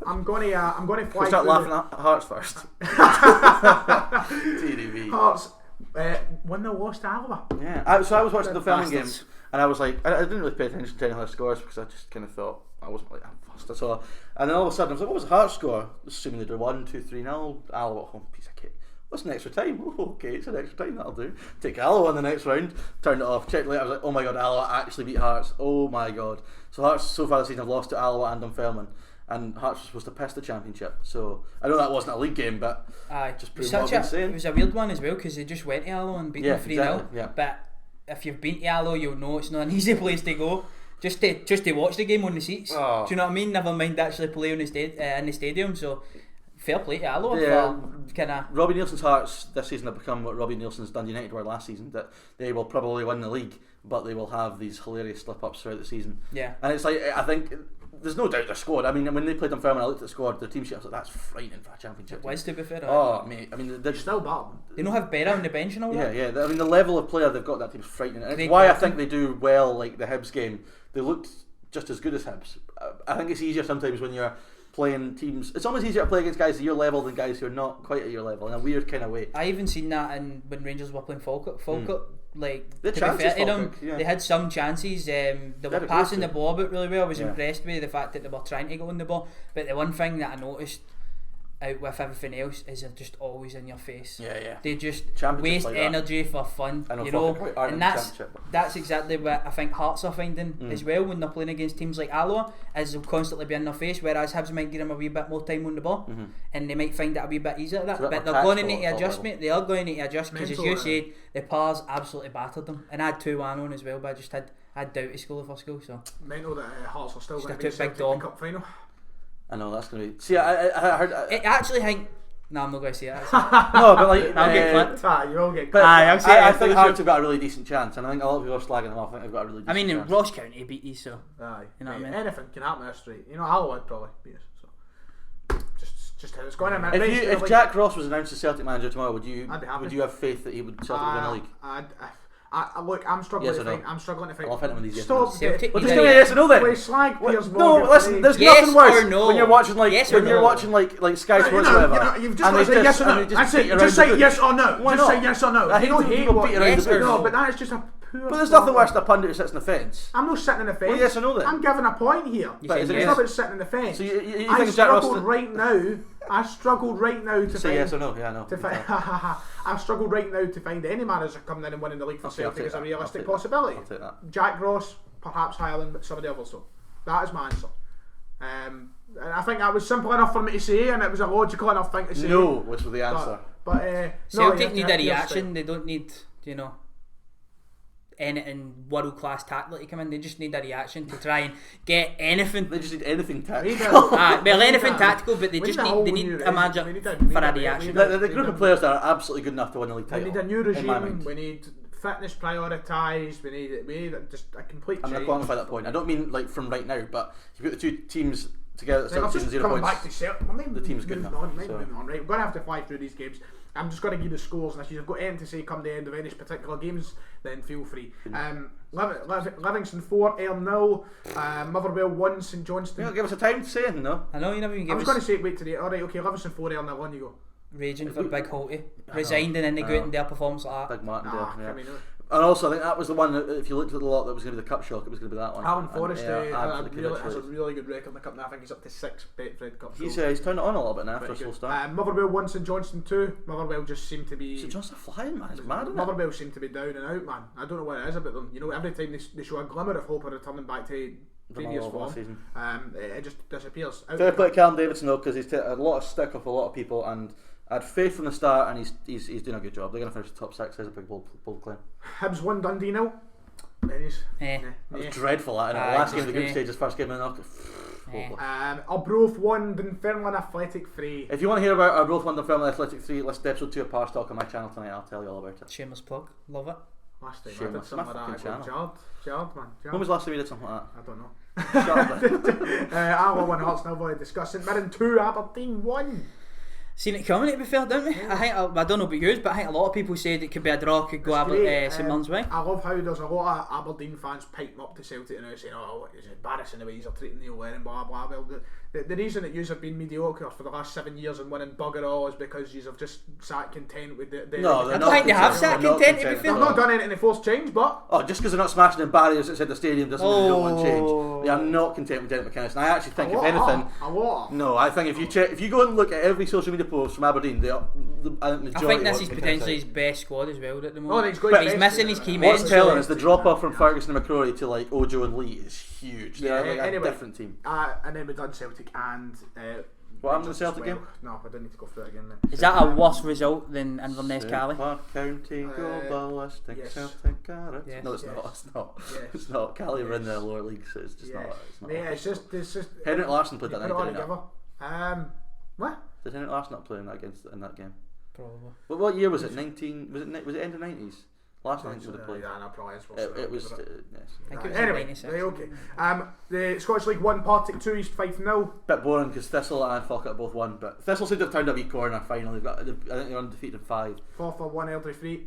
I'm going to fly. Start laughing at Hearts first. TDV. Hearts 1-0 lost to Alva. Yeah, so I was watching the Dunfermline game, and I was like, I didn't really pay attention to any of the scores because I just kind of thought I wasn't like fussed at all. And then all of a sudden I was like, what was the Hearts score? Assuming they did 1-2-3-0. Alva at home, piece of cake. What's an extra time? Oh, okay, it's an extra time, that'll do. Take Alloa in the next round, turned it off, checked later, I was like, oh my god, Alloa actually beat Hearts. Oh my god. So Hearts so far this season have lost to Alloa and Dunfermline, and Hearts was supposed to piss the championship. So I know that wasn't a league game, but just proving what I've been saying. It was a weird one as well, because they just went to Alloa and beat them 3-0. Exactly, yeah. But if you've been to Alloa, you'll know it's not an easy place to go. Just to watch the game on the seats. Oh. Do you know what I mean? Never mind actually play on the in the stadium. So fair play to Alloa for kind of. Robbie Nielsen's Hearts this season have become what Robbie Nielsen's Dundee United were last season. That they will probably win the league, but they will have these hilarious slip-ups throughout the season. Yeah. And it's like, I think there's no doubt their squad. I mean, when they played Dunfermline, I looked at the squad, their team sheet, I was like, that's frightening for a championship team. Was, to be fair. Oh, mate, I mean, they're still bad. They don't have Berra on the bench and all that. Yeah. I mean, the level of player they've got, that team is frightening. And it's why I think they do well, like the Hibs game. They looked just as good as Hibs. I think it's easier sometimes when you're playing teams. It's almost easier to play against guys at your level than guys who are not quite at your level in a weird kind of way. I even seen that when Rangers were playing Falkirk. Like, the to chances, be fair to them, yeah. They had some chances. They were passing the ball about really well. I was impressed with the fact that they were trying to go on the ball. But the one thing that I noticed out with everything else is they're just always in your face. Yeah. They just waste like energy for fun, you know. And that's exactly what I think Hearts are finding as well when they're playing against teams like Alloa, is they'll constantly be in their face, whereas Hibs might give them a wee bit more time on the ball, and they might find it a wee bit easier at that. But they're going to need to adjust, mate. They are going to need to adjust because, as you said, the Pars absolutely battered them, and I had 2-1 on as well, but I had doubt to score the first goal. So mental that Hearts are still going to be in the Cup final. I know that's going to be. See, I heard. I actually think. No, I'm not going to say that. No, but like I'll get clipped. You will get clipped. I think Hearts have got a really decent chance, and I think a lot of people are slagging them off. I think they've got a really decent chance. Ross County beat these, so. Aye. You know what I mean? Anything can happen in this street. You know, Alloa would probably beat us. So just how it's going. If Jack Ross was announced as Celtic manager tomorrow, would you have faith that he would Celtic win the league? Look, I'm struggling to think. I'm struggling to think. I'll find him with these Stop. Celtic. Well, just give me a yes or no then. No, listen. There's nothing worse when you're watching like Sky Sports or whatever. You've just got to say yes or no. Just say yes or no. Just say yes or no. I hate when people beat around the bush. No, but that is just a poor. But there's nothing worse than a pundit who sits on the fence. I'm not sitting on the fence. Well, yes or no then. I'm giving a point here. It's not about sitting on the fence. So you I think Jack Ross? I struggled right now to say yes or no. Yeah, no. I've struggled right now to find any manager coming in and winning the league for Celtic as a realistic possibility. I'll take that. Jack Ross, perhaps higher than somebody else. So that is my answer. And I think that was simple enough for me to say, and it was a logical enough thing to say. No, which was the answer. But Celtic need a reaction. They don't need, anything world class tactical to come in. They just need a reaction to try and get anything. They just need anything tactical. Anything tactical, but they need a manager for a reaction. The group of players that are absolutely good enough to win the league title. We need a new regime. We need fitness prioritised. We need just a complete change. I'm going to quantify that point. I don't mean like from right now, but if you put the two teams together at 0 points. Back to Celtic. The team's good enough. Right, we're going to have to fly through these games. I'm just going to give you the scores, and if you've got anything to say come the end of any particular games, then feel free. Livingston 4, Ayr 0, Motherwell 1, St Johnstone. You don't give us a time to say anything, no? I know you never even I give was us going to say wait today. Alright, okay, Livingston 4, Ayr 0, on you go. raging for Big Holty. Resigned and then they go out and do a performance like that. Big Martindale. Nah, Yeah. I mean, And also, I think that was the one that, if you looked at the lot that was going to be the cup shock, it was going to be that one. Alan Forrest absolutely has a really good record in the cup now. I think he's up to 6 Betfred Cup. He's turned it on a little bit now after a slow start. Motherwell 1, St Johnstone 2. Motherwell just seem to be... St Johnstone flying, man. It's mad, isn't it? Motherwell seem to be down and out, man. I don't know what it is about them. You know, every time they show a glimmer of hope of returning back to previous form, it just disappears. Fair play to Callum Davidson though, because he's taken a lot of stick off a lot of people, and I had faith from the start, and he's doing a good job. They're going to finish the top 6. There's a big bold claim. Hibs 1, Dundee 0. That was dreadful. That last game of the group stage, his first game in the knockout. Arbroath 1, Dunfermline Athletic 3. If you want to hear about Arbroath 1, Dunfermline Athletic 3, listen to episode 2 of Power Talk on my channel tonight. I'll tell you all about it. Shameless plug. Love it. Last time Shameless. I did something like that. Jard, man. When was the last time you did something like that? I don't know. Sharpdiv. Arlo 1, Hearts now already discussed. St Mirren 2, Aberdeen 1. Seen it coming, to be fair, didn't we? I don't know about yours, but I think a lot of people said it could be a draw, could go St Mirren's way. I love how there's a lot of Aberdeen fans piping up to Celtic and saying, oh, it's embarrassing the way he's treating Neil Lennon, blah blah. Well, the reason that yous have been mediocre for the last 7 years and winning bugger all is because yous have just sat content with the No, I don't think they have sat content, to be fair. They've not done anything to force change, but... Oh, just because they're not smashing in barriers outside the stadium doesn't mean they don't want change. They are not content with Derek McInnes. And I actually think, if anything... No, I think if you go and look at every social media post from Aberdeen, I think this is potentially his best squad as well at the moment. He's missing his key men. What's telling is the drop off from Ferguson and McCrory to like Ojo and Lee is huge. They're like a different team. And then we've done Celtic and... what happened in the Celtic game? No, I don't need to go through it again. Is that a worse result than Inverness Cali? County go ballistic, yes. Celtic got it. Yes. No, it's not. It's not. Yes. It's not. Cali were in the lower leagues, so it's just not. It's not. Yeah, it's just. Henrik Larsson played that night, didn't he? What? Did Henrik Larsson not play in that game? Probably. But what year was it? 19? Was it end of 90s? Last night would have played. Yeah, no, probably it was. Yes. Anyway, okay. The Scottish League 1, Partick 2, East Fife 0. Bit boring because Thistle and Falkirk both won, but Thistle seemed to have turned a wee corner finally. I think they're undefeated in 5. Forfar 1, Airdrie 3.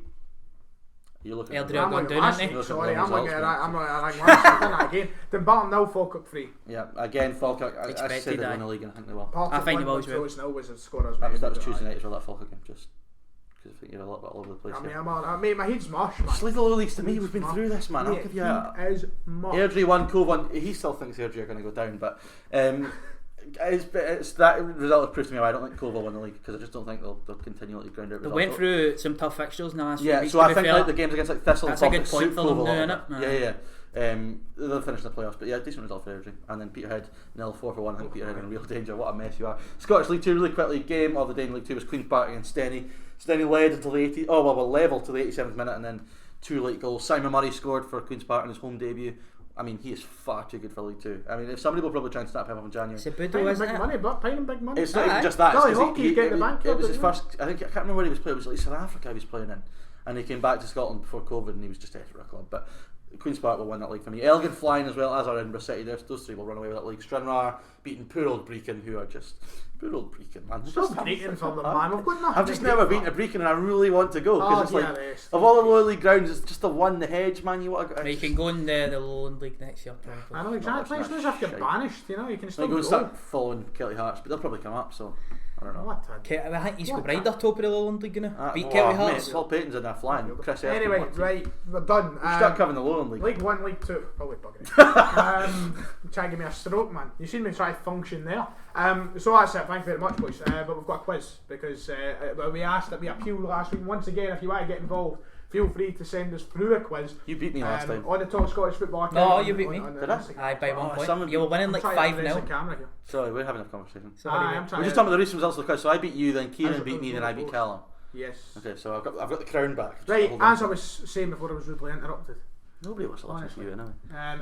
You're looking Airdrie at are going down, aren't they? Sorry, I'm looking at that again. Dumbarton 0, Falkirk 3. Yeah, again, Falkirk. I said they won the league and I think they will. I think they will as well. Was a score as well. That was Tuesday night as well, that Falkirk game, just because I think you're a little bit all over the place. Mate, my head's mush, man. Just leave the lower leagues to me. We've been through this, man. I'll give you Airdrie 1, Cove 1. He still thinks Airdrie are going to go down, but it's that result has proved to me why I don't think Cove will win the league, because I just don't think they'll continually grind out results. They went through some tough fixtures now. Yeah, so I think like the games against like Thistle that's and a good point for them doing it. Yeah. They'll finish in the playoffs, but yeah, decent result for Airdrie. And then Peterhead 0-4-1. I think Peterhead are in real danger. What a mess you are. Scottish League 2 really quickly. Game of the day in League 2 was Queen's Park against Steny. Steny led until the 80. Level to the 87th minute, and then 2 late goals. Simon Murray scored for Queen's Park in his home debut. I mean, he is far too good for League 2. I mean, if somebody will probably try and snap him up in January. It's a Budo, isn't it? Paying him big money. It's not even just that. It was his first. I can't remember where he was playing. It was like South Africa he was playing in, and he came back to Scotland before COVID, and he was just desperate for a club. But Queen's Park will win that league for me. Elgin flying as well as our Edinburgh City. Those 3 will run away with that league. Stranraer beating poor old Brecon, who are just poor old Brecon, man. Stop hating from them, man. I've just never beaten a Brecon, and I really want to go because it's of all the lower league grounds, it's just the one, the Hedge, man. You want to go. You can go in the Lowland League next year, probably. I know exactly. It's not as if you're banished, you know. You can still go and start following Kelty Hearts, but they'll probably come up. So I don't know. I think he's got right up top of the Lowland League, gonna beat Kelty Hearts. Paul Payton's in there flying. Chris anyway, right, we're done. Start covering the Lowland League. League 1, League 2. Probably bugging. Try to give me a stroke, man. You've seen me try to function there. So that's it. Thank you very much, boys. But we've got a quiz because we asked that we appealed last week. Once again, if you want to get involved, feel free to send us through a quiz. You beat me last time. On the Talk Scottish Football account. No, you beat me. Did I? Aye, by 1 point. You were winning like 5-0. Sorry, we're having a conversation. We're just talking about the recent results of the quiz. So I beat you, then Kieran beat me, then I beat Callum. Yes. Okay, so I've got the crown back. Right, as I was saying before I was rudely interrupted. Nobody wants to listen to you anyway.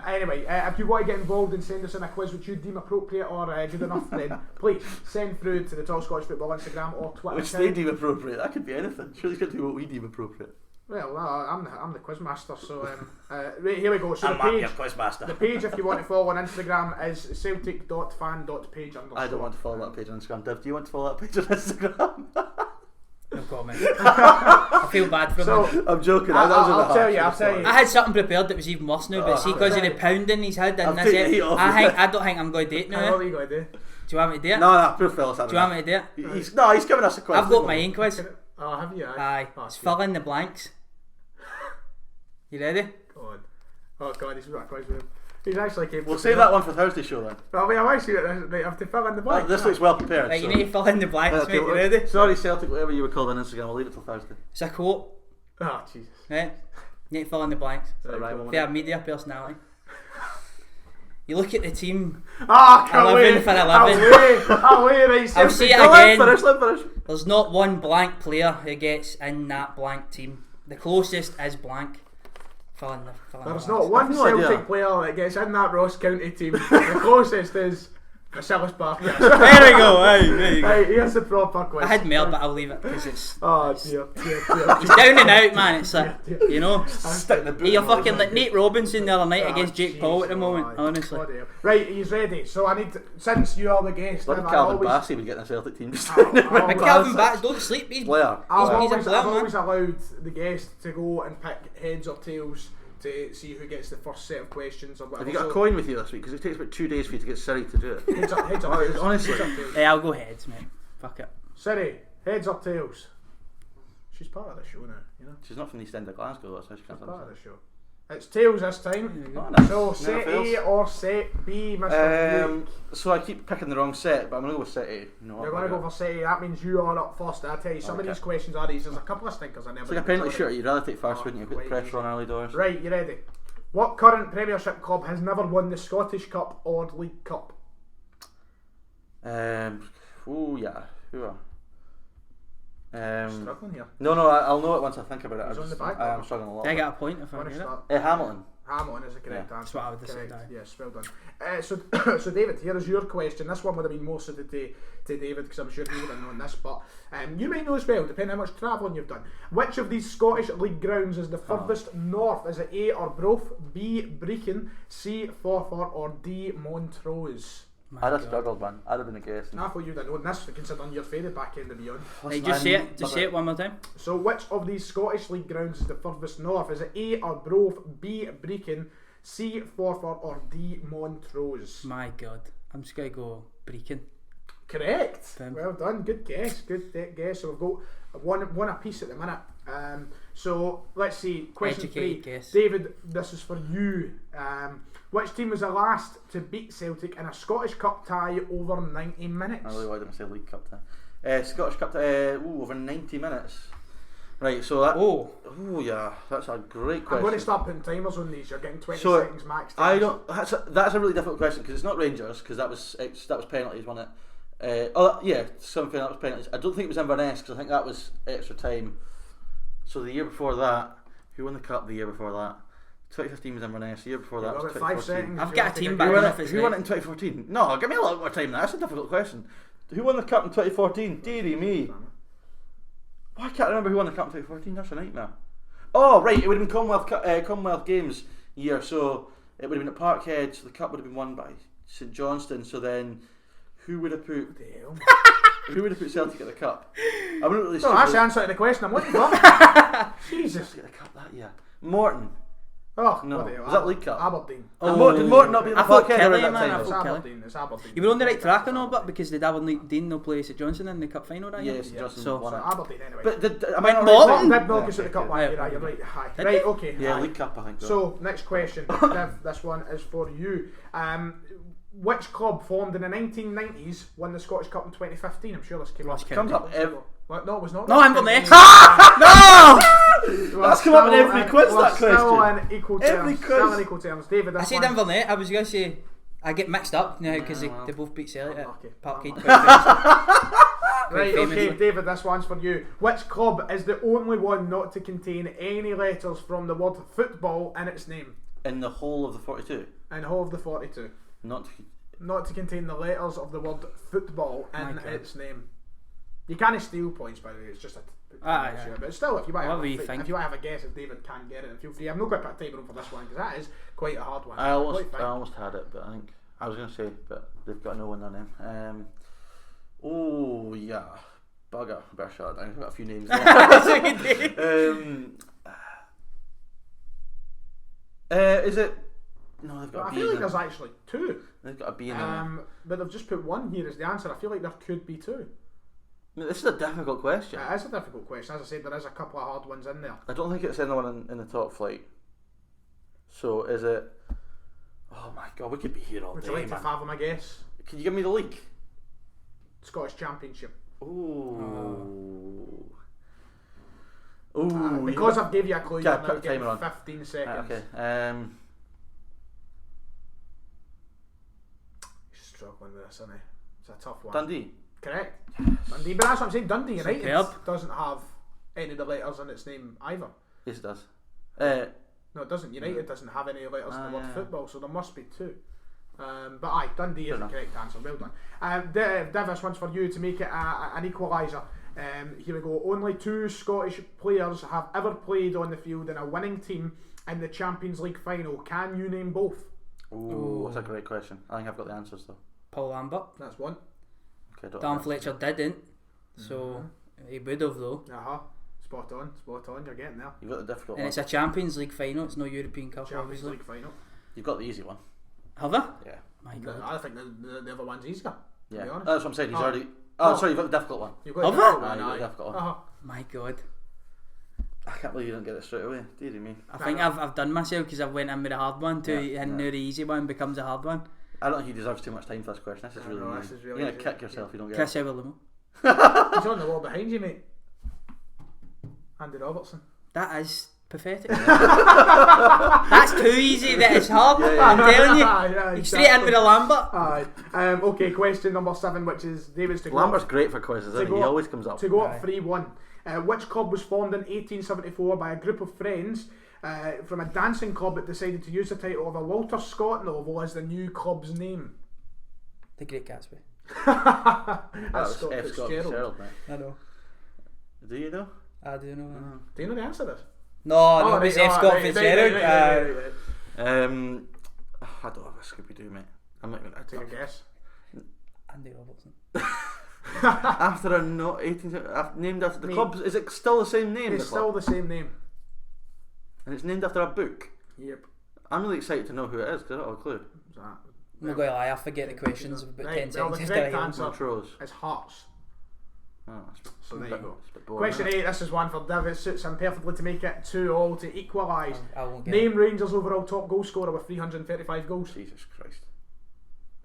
Anyway, if you want to get involved and send us in a quiz which you deem appropriate or good enough, then please send through to the Talk Scottish Football Instagram or Twitter. Which they deem appropriate. That could be anything. Surely you could do what we deem appropriate. Well, I'm the quiz master, so right, here we go. So I'm your quiz master. The page, if you want to follow on Instagram, is celtic.fan.page_. I don't want to follow that page on Instagram. Dev, do you want to follow that page on Instagram? comment. I feel bad for him. I'm joking. I'll tell you. I had something prepared that was even worse now, but see, because of the pounding he's had in this, I don't think I'm going to do it now. What are you going to do? Do you want me to do it? No, poor Phil's. Do you want me to do it? He's giving us a quiz. I've got my own quiz. Oh, have you? Aye. It's fill in the blanks. You ready? God. Oh God, he's got a quiz with him. He's actually capable. We'll save that one for Thursday's show then. Well, I might see it. Right, I have to fill in the blanks. This looks well prepared. Right, you need to fill in the blanks, mate. You ready? Sorry, Celtic, whatever you were called on Instagram, we'll leave it till Thursday. It's a quote. Oh, Jesus. Right? You need to fill in the blanks. Right, Fair media personality. You look at the team. Ah, can't 11 wait. for 11. Away, right. I'll see it Let again. finish. There's not one blank player who gets in that blank team. The closest is blank. Fill in the There's blanks. not one no Celtic idea. player that gets in that Ross County team. The closest is Marcellus Barker. There we go. There you go. Right, here's the proper quiz. I had more, but I'll leave it because it's. Oh dear. He's down and out, man. It's like, you know. Stick the boot. You're fucking like Nate Robinson the other night against Jake jeez, Paul at the moment, oh, honestly. bloody hell. Right, he's ready. So I need to, since you are the guest, Bloody I've Calvin always, Bassey would get in the Celtic team just I'll But Calvin Bass, don't sleep. He's Blair. I've He's a player, always allowed the guest to go and pick heads or tails to see who gets the first set of questions or whatever. Have you got a coin with you this week? Because it takes about 2 days for you to get Siri to do it. Heads up tails. Honestly. Heads up tails. Hey, I'll go heads, mate. Fuck it. Siri, heads or tails? She's part of the show now, you know. She's not from the East End of Glasgow, that's how she can't Part of understand. the show. It's tails this time. Oh, nice. So Never set fails. A or set B, Mr. Blake? So I keep picking the wrong set, but I'm going to go with set A. No, You're going to go for set A. That means you are up first. I tell you, some of Okay. these questions are these. There's a couple of stinkers I never. It's like a penalty considered. shooter, you'd rather take first, Oh, wouldn't you? Put the quite pressure on early doors. Right, you ready? What current Premiership club has never won the Scottish Cup or League Cup? Oh yeah, who are? Struggling here. No, I'll know it once I think about it. He's on the back I am burner. struggling a lot. I get a point if I Want get to it. start? Hamilton. Hamilton is the correct Yeah. answer. That's what I would have said, Correct. aye. Yes, well done. So David, here is your question. This one would have been more suited to David because I'm sure he would have known this, but you might know as well, depending how much travelling you've done. Which of these Scottish League grounds is the furthest north? Is it A, Arbroath, B, Brechin, C, Forfar, or D, Montrose? I'd have struggled, man. I'd have been a guess. I thought you'd have known this, considering your favourite back end of beyond. Hey, just say it. Just say it one more time. So, which of these Scottish League grounds is the furthest north? Is it A, Arbroath, B, Brechin, C, Forfar, or D, Montrose? My God, I'm just gonna go Brechin. Correct. Bam. Well done. Good guess. Good guess. So we've got one apiece at the minute. So let's see. Question Educated 3. guess. David, this is for you. Which team was the last to beat Celtic in a Scottish Cup tie over 90 minutes? I really wanted to say League Cup tie. Scottish Cup tie, over 90 minutes. Right, so that. Oh yeah, that's a great question. I'm going to start putting timers on these. You're getting 20 So, seconds max. I don't. That's a really difficult question because it's not Rangers because that was penalties, wasn't it? Something that was penalties. I don't think it was Inverness because I think that was extra time. So the year before that, who won the cup? The year before that, 2015 was Inverness. The year before that was 5 2014. seconds. I've if you got want a to team take back Who on won if it? it's Who won it right. in 2014? No, give me a lot more time. That's a difficult question. Who won the cup in 2014? Dearie me. I can't remember who won the cup in 2014. That's a nightmare. Oh right, it would have been Commonwealth Games year, so it would have been at Parkhead. So the cup would have been won by St Johnstone. So then, who would have put? Who would have put Celtic at the cup? I wouldn't really. No, that's the answer to the question I'm looking for. Jesus. Celtic at the cup that year. Morton. Oh, No. bloody hell. Was that League Cup? Aberdeen. Did Morton not be at the I thought Parkhead Kelly, around that man, time? I It's thought Kelly. Aberdeen. It's Aberdeen. You were on the right track and all, but because did Aberdeen no play St Johnstone in the cup final that year? Yes, Johnson So- won So it. Aberdeen anyway. But am I not Morton? right? Did knock us at the cup one Yeah. year, you're right. Aye. Did Right, they? okay. Yeah, aye. League Cup, I think. So, next question. Dev, this one is for you. Which club formed in the 1990s won the Scottish Cup in 2015? I'm sure this came up. Comes up What? No, it was not. No, Inverness. No! Well, That's come up in still every quiz, well, that still question. in equal Every terms. quiz. Still in equal terms. David, this I said one. Inverness. I was going to say I get mixed up now because they both beat Celtic Unlucky. at Parkhead. Right, famously. okay, David, this one's for you. Which club is the only one not to contain any letters from the word football in its name? In the whole of the 42. In whole of the 42. Not. Not to contain the letters of the word football My in God. its name. You can't steal points, by the way. It's just a. Aye. But still, if you want Whatever you to think. if you want to have a guess if David can get it, feel free. I'm not going to put a timer on for this one because that is quite a hard one. I almost Quite fine. had it, but I think I was going to say, but they've got no one on them. Oh yeah, bugger. I better shut it down. I've got a few names. Is it? No, they've got a I B feel in like it. there's actually two. They've got a B in there. But they've just put one here as the answer. I feel like there could be two. I mean, this is a difficult question. It is a difficult question. As I said, there is a couple of hard ones in there. I don't think it's anyone in the top flight. So is it? Oh my god, we could be here all Would day, you like man. to fathom a guess? Can you give me the league? Scottish Championship. Ooh. Because I've gave you a clue, Okay, you're put now the getting timer on. 15 seconds. Okay. Struggling with this, isn't he? It's a tough one. Dundee. Correct. Dundee, but that's what I'm saying. Dundee United Superb. doesn't have any of the letters in its name either. Yes, it does. No, it doesn't. United doesn't have any letters in the word football, so there must be two. But aye, Dundee is the correct answer. Well done. Div, this one's for you to make it an equaliser. Here we go. Only two Scottish players have ever played on the field in a winning team in the Champions League final. Can you name both? Ooh, that's a great question. I think I've got the answers though. Paul Lambert. That's one. Okay, don't Dan know. Fletcher didn't, so he would have though. Spot on. You're getting there. You've got the difficult And one. it's a Champions League final. It's no European Cup, Champions obviously. League final. You've got the easy one. Have I? Yeah. My God. I think the other one's easier. Yeah. To be honest. That's what I'm saying. He's Oh. already. Oh. Sorry, you've got the difficult one. You've got Have the I? difficult one, You've got aye. the difficult one. My God. I can't believe you didn't get it straight away. Dear me. I think I've done myself because I went in with a hard one and now the easy one becomes a hard one. I don't think he deserves too much time for this question. This is really know, mean. this is really You're gonna easy. kick yourself if you don't get Chris it. Everlimo. He's on the wall behind you, mate. Andy Robertson. That is pathetic. That's too easy. That is hard. I'm telling you. Aye, Straight in with a Lambert. Aye. Okay, question number 7, which is David's to go Lambert's up, great for quizzes, isn't he? He always comes up. to go Aye. up 3-1. Which club was formed in 1874 by a group of friends from a dancing club that decided to use the title of a Walter Scott novel as the new club's name? The Great Gatsby. That That's was Scott F. Scott Fitzgerald. Fitzgerald, man. I know. Do you know? I do know. Do you know the answer to this? No, it was F. Scott Fitzgerald. Right. I don't have a Scooby Doo, mate. I'm not gonna Take a guess. Andy Robertson. After a not 18, named after the club. Is it still the same name? It's the still club? the same name. And it's named after a book. Yep. I'm really excited to know who it is because I don't have a clue. I'm not going to lie, I forget the questions about 10 Well, the seconds. correct after I answer Montrose. is Hearts. Oh, that's So there you go. it's a bit boring, Question isn't it? 8, this is one for Div. It suits him perfectly to make it 2-2 to equalise. I won't get Name Rangers' overall top goal scorer with 335 goals. Jesus Christ.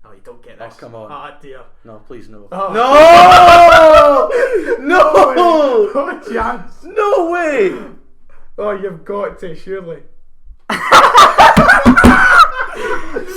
Oh, you don't get Oh, this. come on. Ah, dear. No, please no. Oh. No! No! No chance. No way! Oh, you've got to, surely.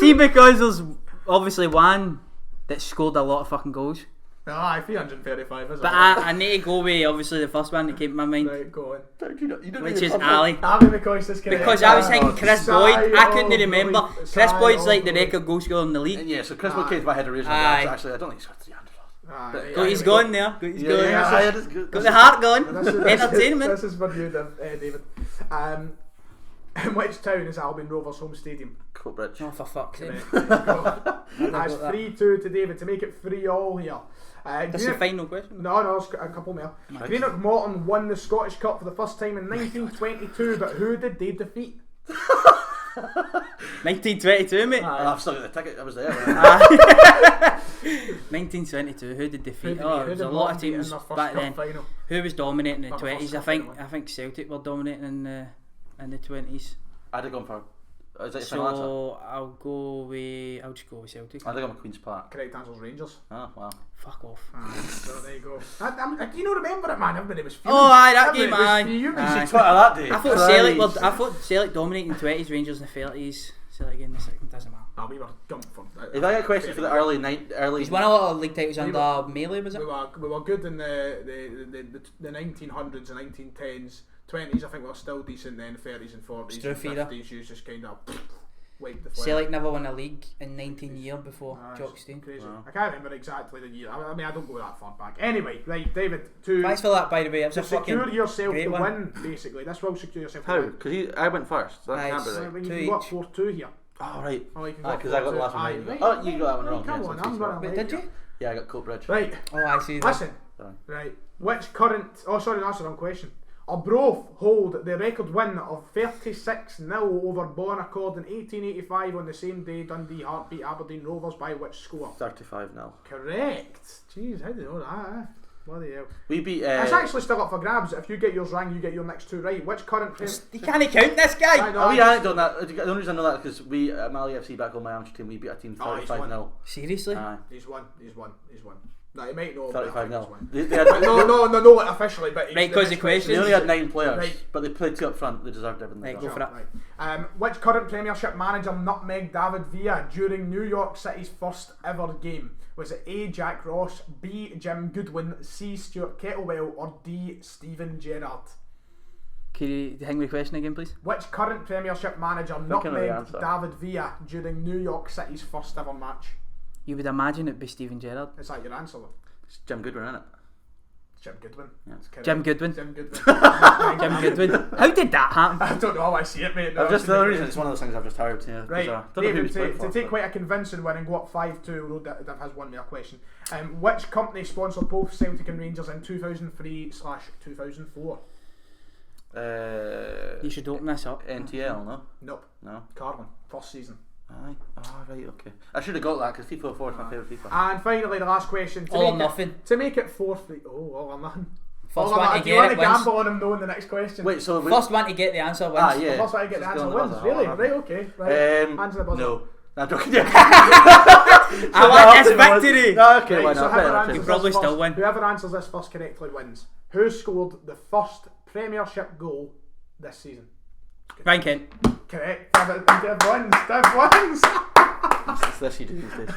See, because there's obviously one that scored a lot of fucking goals. Ah, 335, isn't But it? I need to go with obviously the first one that came to my mind, Right, go on. You don't which even is come Ali. Ali McCoist is correct. Because I was thinking Chris Boyd, I couldn't remember. Boyd. Chris Boyd's like the Boyd. record goal scorer in the league. Yeah, so Chris Boyd came to my head originally. Aye. Actually, I don't think he's got 300. Got his gun there. Got his gun. Yeah, that's good. Got the heart gun. This is- Entertainment. This is for you, David. In which town is Albion Rovers' home stadium? Coatbridge. Oh, for fuck's sake. That's got that. 3-2 to David to make it 3-3 here. That's the final question. No, there's a couple more. Greenock Morton won the Scottish Cup for the first time in 1922, but who did they defeat? 1922, mate. I've still got the ticket. I was there. 1922. Who did defeat? Who Oh, did there was a Morton lot of beat in teams their first back cup then. final? Who was dominating in the Oh, the first 20s? cup final. I think Celtic were dominating in the 20s. I'd have gone for. Is that your final answer? So I'll just go with Celtic. I'd have gone for Queen's Park. Correct answer's Rangers. Oh, wow. Fuck off. So there you go. Do you not remember it, man? Everybody was fuming. Oh, aye, that Everybody game, was aye. fuming. Aye. Twitter that day. I thought Celtic dominating in the 20s, Rangers in the 30s, Celtic in the 60s. Doesn't matter. No, we were dumped for. If I get a question for the early. He's won a lot of league titles under Melee, was it? We were good in the 1900s and 1910s. 20s, I think we were still decent then. 30s and 40s. Struff and era. 50s, you just kind of wiped the floor. Celtic never won a league in 19 years before It's Jockstein. crazy. Wow. I can't remember exactly the year. I mean, I don't go that far back. Anyway, right, David, Thanks for that, by the way. It's to a fucking secure yourself great to one. win, basically. This will secure yourself to How? win. Because I went first. That Aye, can't be it's- right. When you Two can go up each. 4-2 here. Oh, right. Oh, you can go up Because I got the 4-2. last one Aye, right. right, Oh, you got that one right, wrong. Come Yes, on, I'm I'm pleased. gonna Wait, like did you. you? Yeah, I got Coatbridge. Right, Oh, I see that. listen, Right. Which current... Oh, sorry, that's the wrong question. Arbroath hold the record win of 36-0 over Bonaccord in 1885 on the same day Dundee Heart beat Aberdeen Rovers by which score? 35-0. Correct. Jeez, how do you know that? Bloody hell. We beat... it's actually still up for grabs. If you get yours wrong, you get your next two right. Which current... You can't count this guy! We haven't done that. The only reason I know that is because we, at Mali FC back on my amateur team, we beat a team 35-0. Seriously? He's won. No, he might know. 35-0. No, officially, but... Right, because the question... They only had 9 players, but they played 2 up front. They deserved everything. Right, go for it. Right. Which current Premiership manager nutmegged David Villa during New York City's first ever game? Was it A. Jack Ross, B. Jim Goodwin, C. Stuart Kettlewell, or D. Stephen Gerrard? Can you hang me the question again, please? Which current Premiership manager nutmegged David Villa during New York City's first ever match? You would imagine it'd be Stephen Gerrard. Is that your answer, though? It's Jim Goodwin, isn't it? Jim Goodwin. Yeah. Jim Goodwin. Jim Goodwin. Jim Goodwin. How did that happen? I don't know how I see it, mate. No, the only reason it's one of those things I've just heard. Yeah, right, David, to take quite a convincing win and go up 5-2, although Div has one more question. Which company sponsored both Celtic and Rangers in 2003/2004? You should open this up. NTL, no? Nope. No. Carlin, first season. Aye. Right, okay. I should have got that because FIFA 4 is my favourite FIFA. And finally, the last question. All or nothing. To make it 4-3. Oh, all or nothing. First one to do you want to gamble on him knowing the next question? Wait, so first one to get the answer wins. Yeah. First one to get the answer wins. Really? Right, okay. Right. Hands on the buzzer. No. I'm joking. I want this victory. No, okay, right, why so not? You probably still win. Whoever answers this first correctly wins. Who scored the first Premiership goal this season? Ryan Kent. Correct. Div wins. It's this you do these days.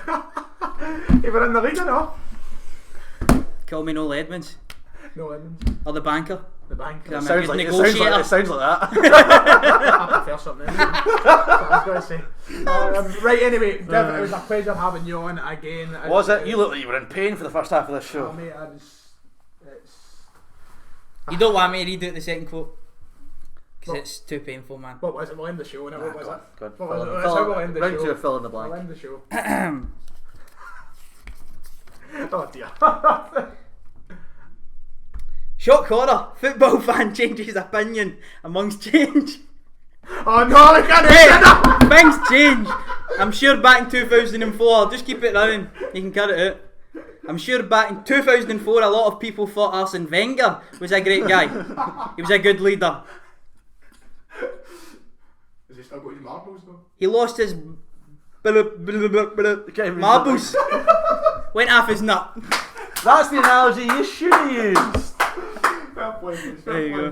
You were in the league or no? Call me Noel Edmonds. No Edmonds. Or the banker. The banker. It sounds like that. I prefer something else. That's what I was going to say. Right, anyway, Div, it was a pleasure having you on again. Was it? You look like you were in pain for the first half of this show. Oh, mate, You don't want me to read out the second quote? Because it's too painful, man. What was it? We'll end the show, innit? What was it? Good. What was it? That's how we'll end the show. Fill in the blank. We'll end the show. Oh dear. Shock horror. Football fan changes opinion amongst change. Oh no, I can't say that! Things change. I'm sure back in 2004, just keep it running. You can cut it out. I'm sure back in 2004 a lot of people thought Arsene Wenger was a great guy. He was a good leader. Has he still got his marbles though? He lost his marbles. Went off his nut. That's the analogy you should have used. Fair play, There you go.